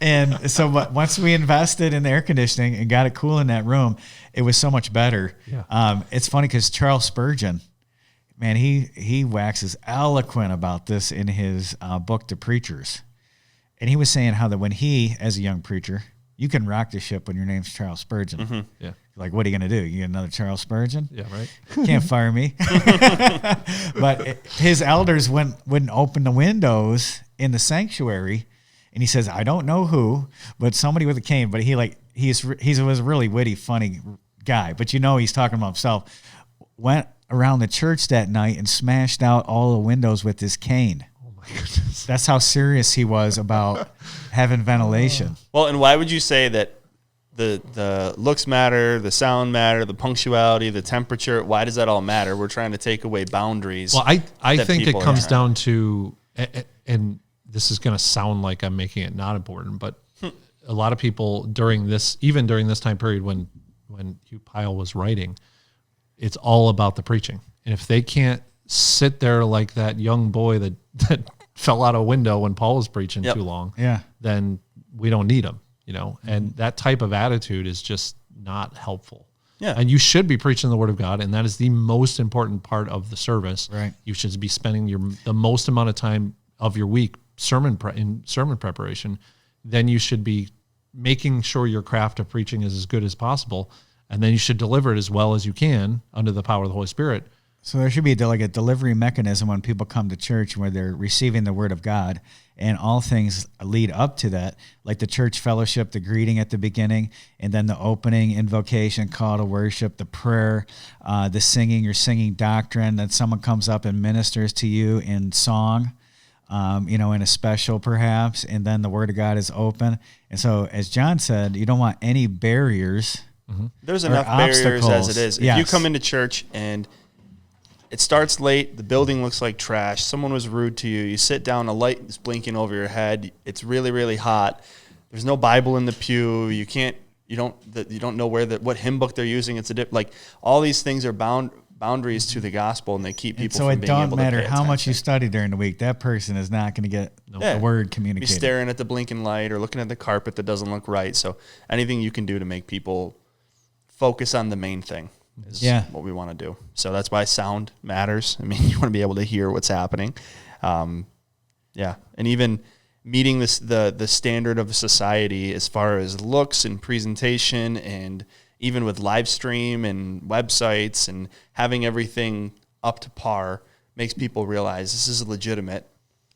And so once we invested in the air conditioning and got it cool in that room, it was so much better. Yeah. It's funny because Charles Spurgeon, man, he waxes eloquent about this in his book, The Preachers. And he was saying how that when he, as a young preacher, you can rock the ship when your name's Charles Spurgeon. Mm-hmm. Yeah. Like, what are you going to do? You get another Charles Spurgeon? Yeah, right. Can't fire me. But his elders wouldn't open the windows in the sanctuary. And he says, I don't know who, but somebody with a cane. But he was a really witty, funny guy. But he's talking about himself. Went around the church that night and smashed out all the windows with his cane. Oh, my goodness. That's how serious he was about having ventilation. Well, and why would you say that the looks matter, the sound matter, the punctuality, the temperature? Why does that all matter? We're trying to take away boundaries. Well, I think it comes down to, and this is going to sound like I'm making it not important, but a lot of people during this time period when Hugh Pyle was writing, it's all about the preaching. And if they can't sit there like that young boy that fell out a window when Paul was preaching too long, then we don't need them. And that type of attitude is just not helpful. Yeah. And you should be preaching the word of God, and that is the most important part of the service. Right. You should be spending the most amount of time of your week in sermon preparation. Then you should be making sure your craft of preaching is as good as possible, and then you should deliver it as well as you can under the power of the Holy Spirit. So there should be a delivery mechanism when people come to church where they're receiving the word of God, and all things lead up to that, like the church fellowship, the greeting at the beginning, and then the opening, invocation, call to worship, the prayer, the singing, you're singing doctrine, then someone comes up and ministers to you in song, in a special perhaps, and then the word of God is open. And so, as John said, you don't want any barriers. Mm-hmm. There's enough barriers as it is. If you come into church and it starts late, the building looks like trash, someone was rude to you, you sit down, a light is blinking over your head, it's really, really hot, there's no Bible in the pew, you don't know what hymn book they're using, it's all these things are boundaries to the gospel, and they keep people from being able to pay attention. So it don't matter how much you study during the week, that person is not going to get the word communicated. Be staring at the blinking light or looking at the carpet that doesn't look right. So anything you can do to make people focus on the main thing is what we want to do. So that's why sound matters. I mean, you want to be able to hear what's happening. And even meeting the standard of society as far as looks and presentation, and even with live stream and websites and having everything up to par, makes people realize this is legitimate.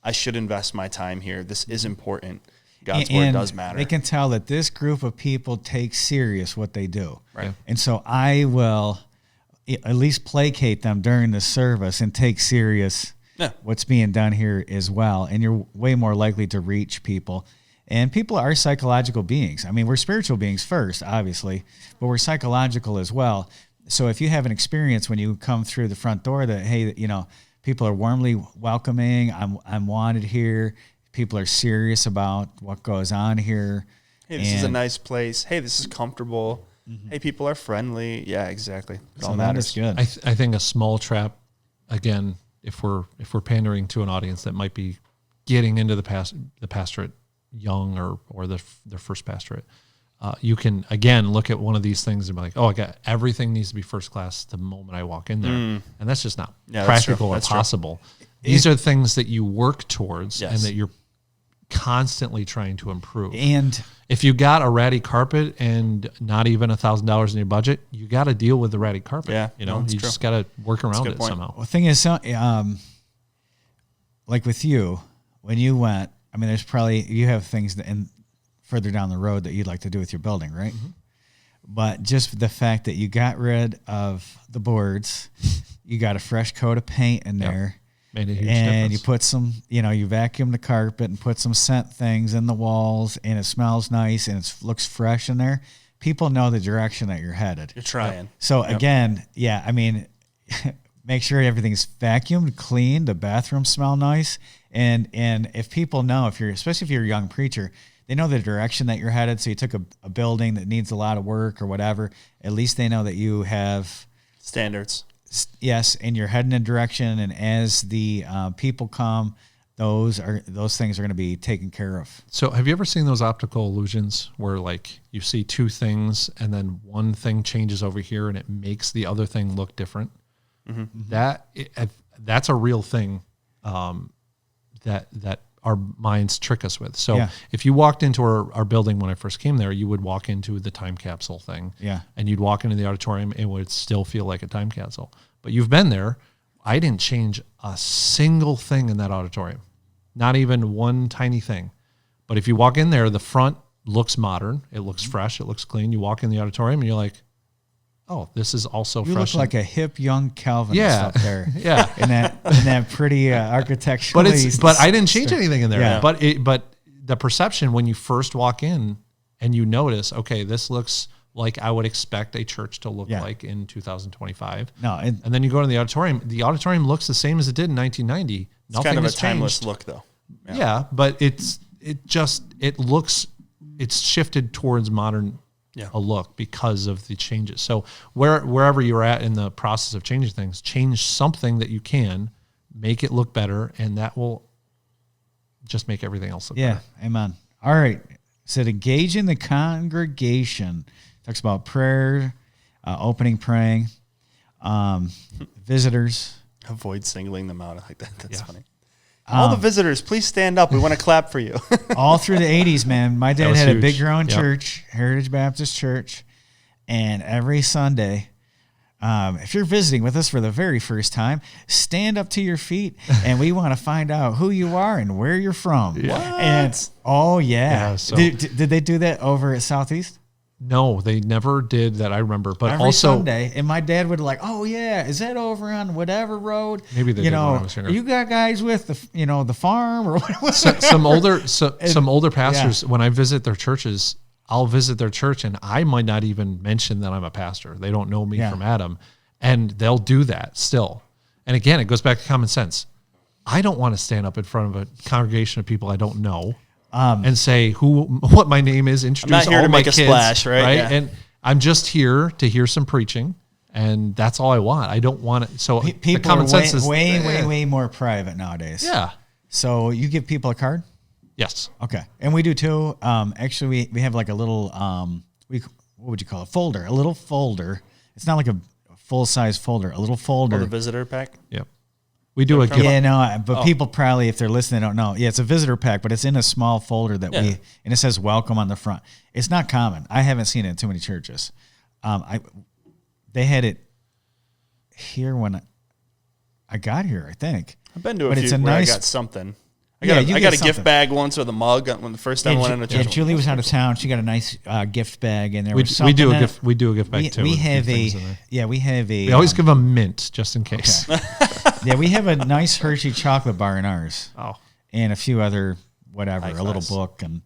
I should invest my time here. This is important. God's word does matter. They can tell that this group of people takes serious what they do. Right. And so I will at least placate them during the service and take serious what's being done here as well. And you're way more likely to reach people. And people are psychological beings. I mean, we're spiritual beings first, obviously, but we're psychological as well. So if you have an experience when you come through the front door that, hey, people are warmly welcoming, I'm wanted here, people are serious about what goes on here. Hey, this is a nice place. Hey, this is comfortable. Mm-hmm. Hey, people are friendly. Yeah, exactly. So that is good. I think a small trap, again, if we're pandering to an audience that might be getting into the pastorate young or their first pastorate, you can again look at one of these things and be like, I got everything needs to be first class the moment I walk in there, and that's just not practical or possible. These are things that you work towards and that you're constantly trying to improve. And if you got a ratty carpet and not even $1,000 in your budget, you got to deal with the ratty carpet. Yeah, you just got to work around it somehow. Well, the thing is, like with you, when you went, I mean, there's probably, you have things further down the road that you'd like to do with your building, right? Mm-hmm. But just the fact that you got rid of the boards, you got a fresh coat of paint in there, Made a huge and difference. you put some, you vacuum the carpet and put some scent things in the walls, and it smells nice and it looks fresh in there. People know the direction that you're headed. You're trying. So again, make sure everything's vacuumed, clean, the bathrooms smell nice. And if people know, especially if you're a young preacher, they know the direction that you're headed. So you took a building that needs a lot of work or whatever, at least they know that you have Standards. Yes, and you're heading in a direction. And as the people come, those things are going to be taken care of. So have you ever seen those optical illusions where like you see two things and then one thing changes over here and it makes the other thing look different? Mm-hmm. That's a real thing that our minds trick us with. So if you walked into our building when I first came there, you would walk into the time capsule thing. Yeah. And you'd walk into the auditorium and it would still feel like a time capsule. But you've been there. I didn't change a single thing in that auditorium. Not even one tiny thing. But if you walk in there, the front looks modern. It looks fresh. It looks clean. You walk in the auditorium and you're like, oh, this is also you fresh. You look like a hip young Calvinist up there. Yeah. in that pretty architectural. But I didn't change anything in there. Yeah. But the perception when you first walk in and you notice, okay, this looks like I would expect a church to look like in 2025. No, and then you go to the auditorium looks the same as it did in 1990. It's kind of a timeless look though. Yeah, but it's shifted towards modern a look because of the changes. So wherever you're at in the process of changing things, change something that you can, make it look better, and that will just make everything else look better. Yeah, amen. All right. So engage in the congregation. Talks about prayer, opening praying, visitors. Avoid singling them out. I like that. That's funny. All the visitors, please stand up. We want to clap for you. All through the 80s, man. My dad had a big growing church, Heritage Baptist Church, and every Sunday, if you're visiting with us for the very first time, stand up to your feet, and we want to find out who you are and where you're from. What? And so did they do that over at Southeast? No, they never did that. I remember, but every also Sunday, and my dad would oh yeah, is that over on whatever road? Maybe they did when I was younger. You got guys with the farm or what? Some older pastors. When I visit their churches, I'll visit their church, and I might not even mention that I'm a pastor. They don't know me from Adam, and they'll do that still. And again, it goes back to common sense. I don't want to stand up in front of a congregation of people I don't know. And say what my name is, introduce all my kids, splash, right? Yeah. And I'm just here to hear some preaching, and that's all I want. I don't want it. So people common are sense is way more private nowadays. Yeah. So you give people a card? Yes. Okay, and we do too. Actually, we have like a little what would you call it? Folder, a little folder. It's not like a full size folder. A little folder. The visitor pack. Yep. We do a gift. Yeah, no, but people probably, if they're listening, don't know. Yeah, it's a visitor pack, but it's in a small folder that and it says welcome on the front. It's not common. I haven't seen it in too many churches. They had it here when I got here, I think. I've been to a few where I got something. I got a gift bag once with a mug when the first time I went into church. Yeah, Julie was out of town. She got a nice gift bag, and there was something. We do a gift bag too. We always give a mint just in case. Okay. Yeah, we have a nice Hershey chocolate bar in ours. Oh, and a few other a little book, and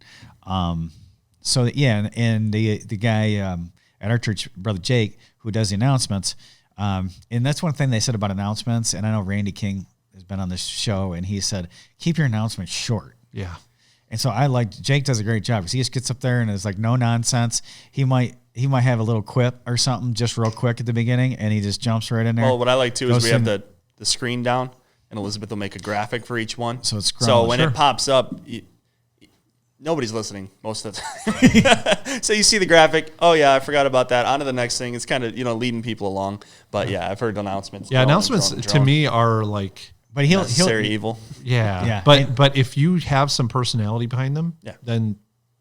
and the guy at our church, Brother Jake, who does the announcements, and that's one thing they said about announcements. And I know Randy King has been on this show, and he said, keep your announcements short. Yeah. And so Jake does a great job because he just gets up there and is like no nonsense. He might have a little quip or something just real quick at the beginning, and he just jumps right in there. Well, what I like too is we have the screen down, and Elizabeth will make a graphic for each one. So when it pops up, nobody's listening most of the time. So you see the graphic. Oh yeah, I forgot about that. On to the next thing. It's kind of leading people along. But yeah, I've heard announcements. Yeah, announcements to me are like. But he'll evil. Yeah. But if you have some personality behind them, then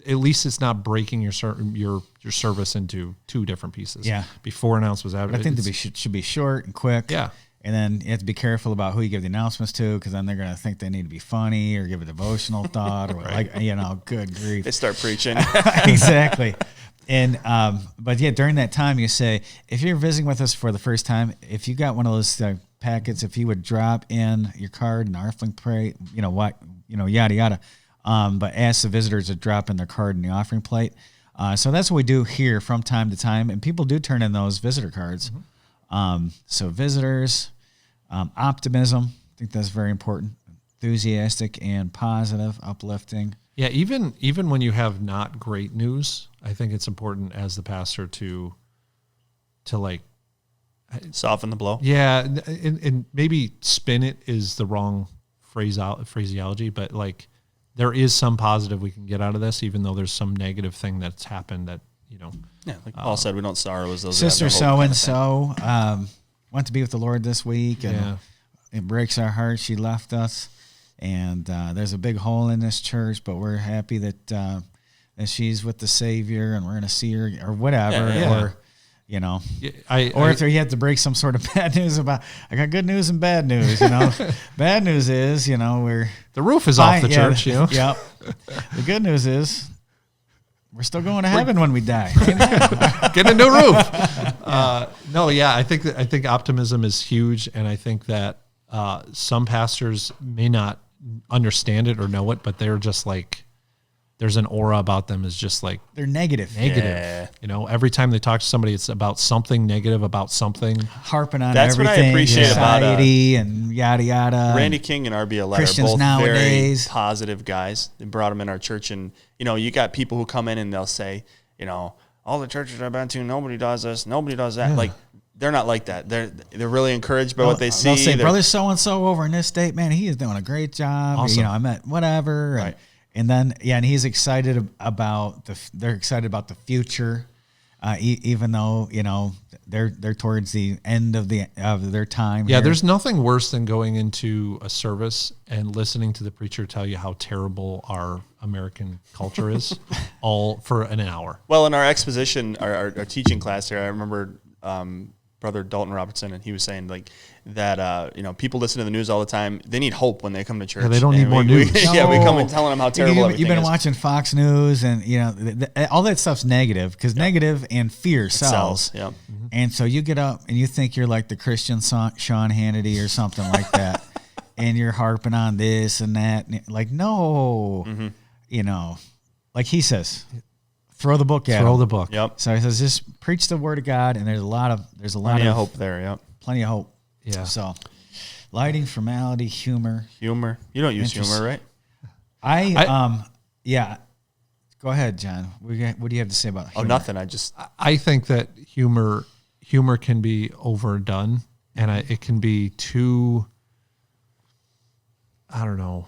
at least it's not breaking your service into two different pieces. Yeah. Before announcements out. I think should be short and quick. Yeah. And then you have to be careful about who you give the announcements to, because then they're going to think they need to be funny or give a devotional thought or good grief. They start preaching. Exactly. And but during that time you say, if you're visiting with us for the first time, if you got one of those packets, if you would drop in your card and offering plate, yada yada. But ask the visitors to drop in their card in the offering plate. So that's what we do here from time to time, and people do turn in those visitor cards. So visitors, optimism, I think that's very important. Enthusiastic and positive, uplifting. Yeah, even when you have not great news, I think it's important as the pastor to like Soften the blow. Yeah, and maybe spin it is the wrong phraseology, but like there is some positive we can get out of this, even though there's some negative thing that's happened that, Yeah, like Paul said, we don't sorrow as those. Sister so-and-so went to be with the Lord this week, and it breaks our heart. She left us, and there's a big hole in this church, but we're happy that she's with the Savior, and we're going to see her, or whatever, or... or if he had to break some sort of bad news about, I got good news and bad news, Bad news is, we're... The roof is off the church, Yep. The good news is we're still going to heaven when we die. Get a new roof. I think optimism is huge, and I think that some pastors may not understand it or know it, but they're just like, there's an aura about them is just like they're negative. Yeah. Every time they talk to somebody, it's about something negative, about something harping on That's everything. What I appreciate society and yada yada. Randy King and R.B. Alette Christians are both nowadays. very positive guys. They brought them in our church, and you got people who come in and they'll say, all the churches I've been to, nobody does this, nobody does that. Yeah. Like they're not like that. They're really encouraged by what they see. They'll say, brother so and so over in this state, man, he is doing a great job. Awesome. I met whatever. Right. And then, and he's excited about they're excited about the future, even though, they're towards the end of their time. Yeah. here. There's nothing worse than going into a service and listening to the preacher tell you how terrible our American culture is all for an hour. Well, in our exposition, our teaching class here, I remember, Brother Dalton Robertson, and he was saying like that, people listen to the news all the time. They need hope when they come to church. Yeah, they don't need more news. We come and telling them how terrible everything is. You've been watching Fox News, and all that stuff's negative because negative and fear sells. Yep. Mm-hmm. And so you get up and you think you're like the Christian Sean Hannity or something like that, and you're harping on this and that. And like, no, like he says. Throw the book at him. Throw the book. Yep. So he says, just preach the word of God, and there's a lot of plenty of hope there. Yep. Plenty of hope. Yeah. So, lighting, formality, humor. Humor. You don't use humor, right? Yeah. Go ahead, John. What do you have to say about humor? Oh, nothing. I think that humor can be overdone, and it can be too, I don't know,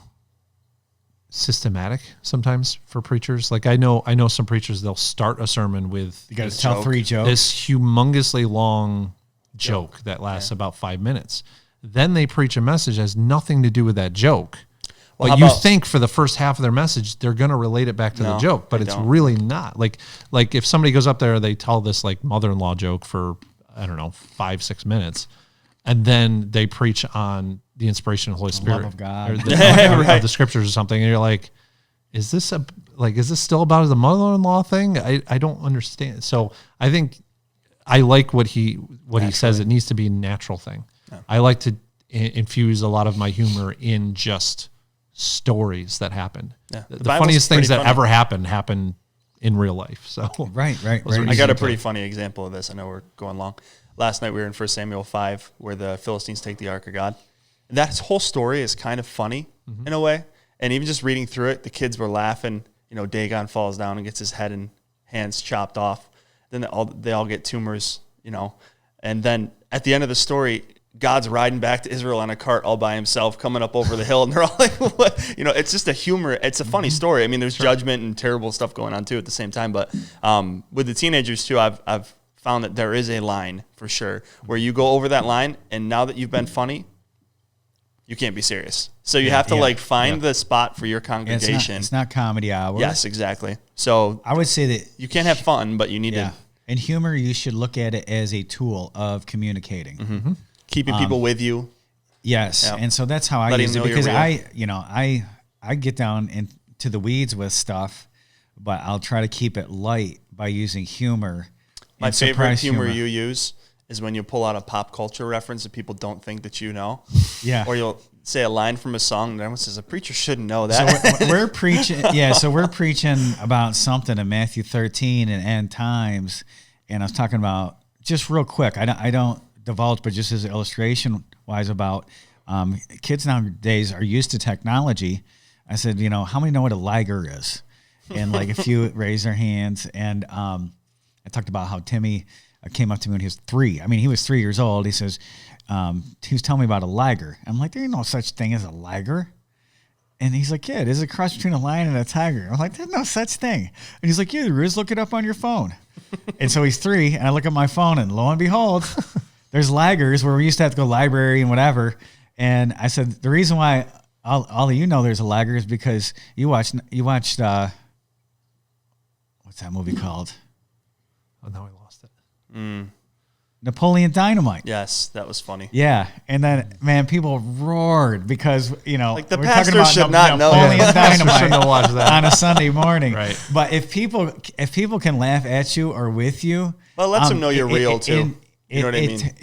systematic sometimes for preachers. Like I know some preachers, they'll start a sermon with you got to tell 3 jokes. This humongously long joke that lasts about 5 minutes. Then they preach a message that has nothing to do with that joke. Well, but you think for the first half of their message they're going to relate it back to the joke, but it's really not. Like if somebody goes up there, they tell this like mother-in-law joke for 5-6 minutes, and then they preach on the inspiration of the Holy Spirit, love of God, or of the scriptures or something, and you're like, is this still about the mother-in-law thing? I don't understand. So I think I like what he says. It needs to be a natural thing. Yeah. I like to infuse a lot of my humor in just stories that happened. Yeah. The funniest things that ever happened in real life. So right. I got a pretty funny example of this. I know we're going long. Last night we were in 1 Samuel 5 where the Philistines take the Ark of God. That whole story is kind of funny in a way. And even just reading through it, the kids were laughing. Dagon falls down and gets his head and hands chopped off. Then they all get tumors, And then at the end of the story, God's riding back to Israel on a cart all by himself, coming up over the hill. And they're all like, what? It's just a humor. It's a funny story. I mean, there's judgment and terrible stuff going on, too, at the same time. But with the teenagers, too, I've found that there is a line for sure where you go over that line, and now that you've been funny, you can't be serious. So you have to find the spot for your congregation. It's not comedy hour. Yes, exactly. So I would say that you can't have fun, but you need to. In humor, you should look at it as a tool of communicating, keeping people with you. Yes, and so that's how I use it because I get down into the weeds with stuff, but I'll try to keep it light by using humor. My favorite humor you use is when you pull out a pop culture reference that people don't think that you know. Yeah. Or you'll say a line from a song and everyone says, a preacher shouldn't know that. So we're preaching. Yeah. So we're preaching about something in Matthew 13 and end times. And I was talking about, just real quick, I don't divulge, but just as an illustration wise about kids nowadays are used to technology. I said, how many know what a liger is? And like a few raised their hands. And I talked about how Timmy came up to me when he was 3. I mean, he was 3 years old. He says, he was telling me about a liger. I'm like, there ain't no such thing as a liger. And he's like, yeah, it is a cross between a lion and a tiger. I'm like, there's no such thing. And he's like, yeah, there is. Look it up on your phone. And so he's 3, and I look at my phone, and lo and behold, there's ligers where we used to have to go library and whatever. And I said, the reason why all of you know there's a liger is because you watched what's that movie called? Oh, now I lost it. Napoleon Dynamite. Yes, that was funny. Yeah, and then people roared because like the we're pastor talking about should not know Napoleon that. Dynamite Shouldn't have watched that. on a Sunday morning. Right. But if people can laugh at you or with you, Well, it lets them know you're real too. You know what I mean?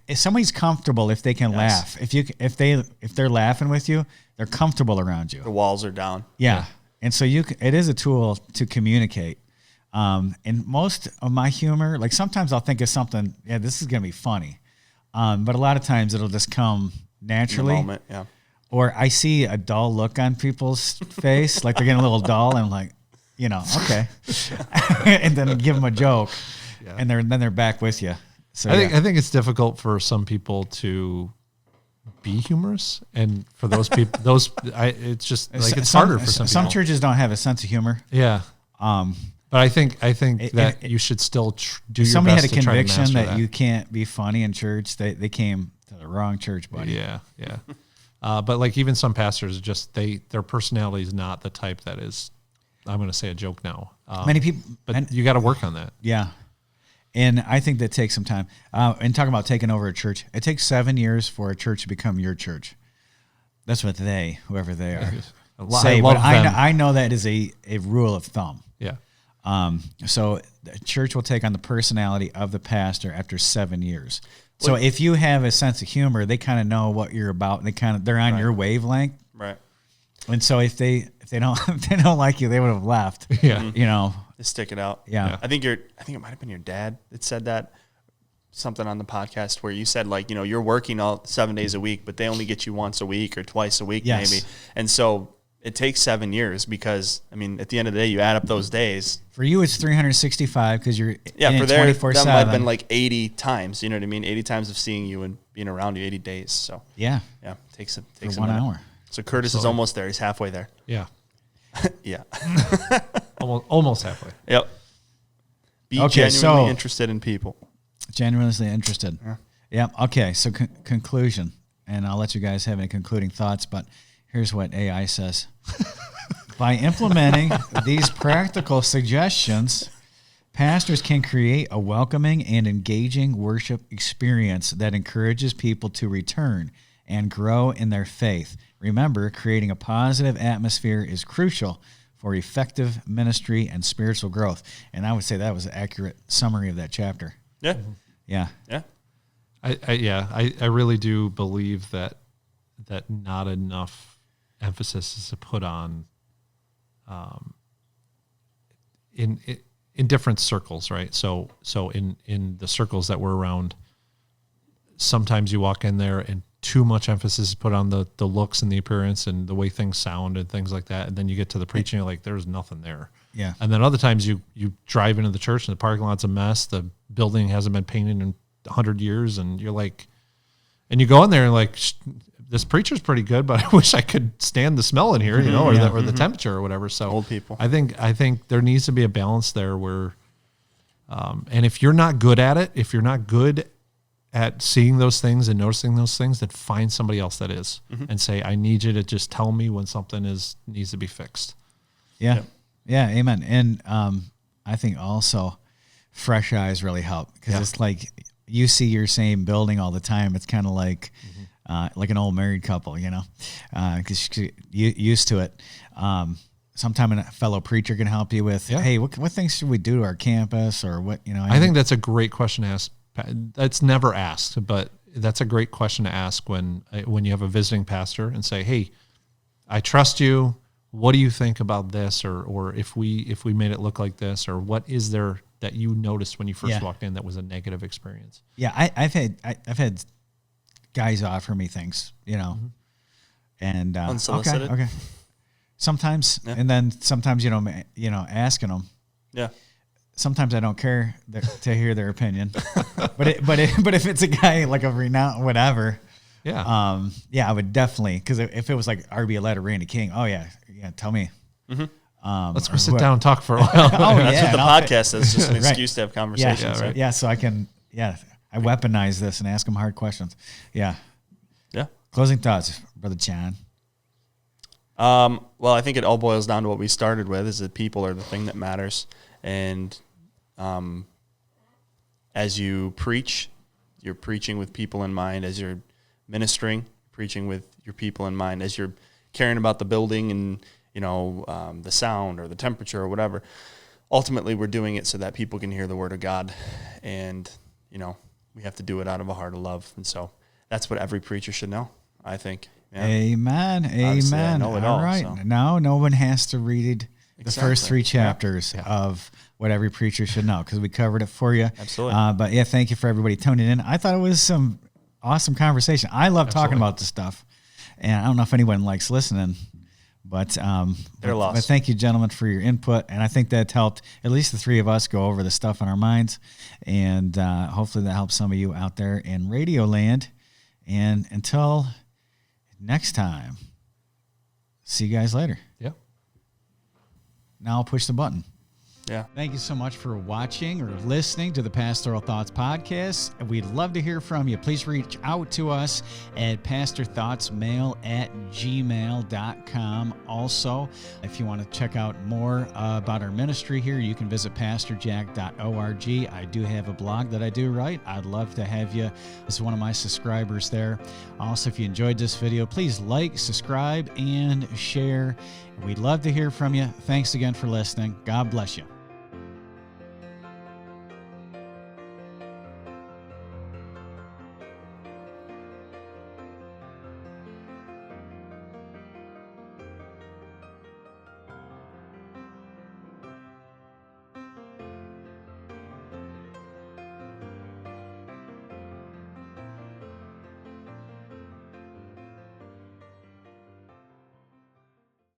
If somebody's comfortable, if they can laugh, if they're laughing with you, they're comfortable around you. The walls are down. Yeah. And so it is a tool to communicate. And most of my humor, like sometimes I'll think of something, this is going to be funny. But a lot of times it'll just come naturally. In the moment, yeah. Or I see a dull look on people's face, like they're getting a little dull, and I'm like, okay. And then give them a joke, and then they're back with you. So I think it's difficult for some people to be humorous, and for those people, it's just like it's harder for some people. Some churches don't have a sense of humor. Yeah. But I think that you should still do your best to try to somebody had a master conviction that you can't be funny in church, they came to the wrong church, buddy. Yeah. But like even some pastors, just their personality is not the type that is, I'm going to say a joke now. Many people, but you got to work on that. Yeah. And I think that takes some time. And talking about taking over a church, it takes 7 years for a church to become your church. That's what whoever they are, say. But I know that is a rule of thumb. Yeah. So the church will take on the personality of the pastor after 7 years. So if you have a sense of humor, they kind of know what you're about. They're on your wavelength. Right. And so if they don't like you, they would have left. Yeah. Just stick it out. Yeah. I think it might have been your dad that said that, something on the podcast where you said you're working all 7 days a week, but they only get you once a week or twice a week maybe. And so it takes 7 years because at the end of the day, you add up those days. For you, it's 365 because you're for there, 24/7. that might have been like 80 times. You know what I mean? 80 times of seeing you and being around you, 80 days. So yeah, it takes for a 1 minute. hour. So Curtis is almost there. He's halfway there. Yeah. Yeah. almost halfway. Yep. Be genuinely interested in people. Genuinely interested. Yeah. Okay. So conclusion, and I'll let you guys have any concluding thoughts, but here's what AI says. By implementing these practical suggestions, pastors can create a welcoming and engaging worship experience that encourages people to return and grow in their faith. Remember, creating a positive atmosphere is crucial for effective ministry and spiritual growth. And I would say that was an accurate summary of that chapter. Yeah. Yeah. Yeah. I really do believe that not enough emphasis is put on in different circles, right? So in the circles that we're around, sometimes you walk in there and too much emphasis is put on the looks and the appearance and the way things sound and things like that. And then you get to the preaching, you're like, there's nothing there. Yeah. And then other times you drive into the church and the parking lot's a mess. The building hasn't been painted in 100 years. And you're like, and you go in there and like, this preacher's pretty good, but I wish I could stand the smell in here, or the temperature or whatever. So old people. I think there needs to be a balance there where, and if you're not good at it, if you're not good at seeing those things and noticing those things, then find somebody else that is and say, I need you to just tell me when something needs to be fixed. Yeah. Yeah. Amen. And I think also fresh eyes really help because it's like you see your same building all the time. It's kind of like an old married couple, because you're used to it. Sometime a fellow preacher can help you with, hey, what things should we do to our campus or what, I think that's a great question to ask That's never asked, but that's a great question to ask when you have a visiting pastor and say, "Hey, I trust you. What do you think about this?" Or if we made it look like this, or what is there that you noticed when you first walked in that was a negative experience? Yeah, I've had guys offer me things, and Unsolicited? Okay. Sometimes, and then sometimes asking them. Yeah. Sometimes I don't care to hear their opinion, but if it's a guy like a renowned whatever, I would definitely, because if it was like RB or Randy King, tell me. Mm-hmm. Let's go sit down and talk for a while. That's what the podcast is, just an excuse to have conversations. Right? Yeah, so I can, I weaponize this and ask them hard questions. Yeah. Yeah. Closing thoughts, Brother John. Well, I think it all boils down to what we started with, is that people are the thing that matters. And as you preach, you're preaching with people in mind. As you're ministering, preaching with your people in mind. As you're caring about the building and, the sound or the temperature or whatever, ultimately we're doing it so that people can hear the word of God. And, we have to do it out of a heart of love. And so that's what every preacher should know, I think. Yeah. Amen. Obviously, I Amen. know it all right. so. Now no one has to read the first 3 chapters Yeah. of what every preacher should know, because we covered it for you. Absolutely. But thank you for everybody tuning in. I thought it was some awesome conversation. I love talking about this stuff, and I don't know if anyone likes listening, but They're lost. But thank you, gentlemen, for your input, and I think that helped at least the 3 of us go over the stuff in our minds, and hopefully that helps some of you out there in Radio Land. And until next time, see you guys later. Yeah. Now I'll push the button. Yeah. Thank you so much for watching or listening to the Pastoral Thoughts podcast. We'd love to hear from you. Please reach out to us at pastorthoughtsmail@gmail.com. Also, if you want to check out more about our ministry here, you can visit pastorjack.org. I do have a blog that I do write. I'd love to have you as one of my subscribers there. Also, if you enjoyed this video, please like, subscribe, and share. We'd love to hear from you. Thanks again for listening. God bless you.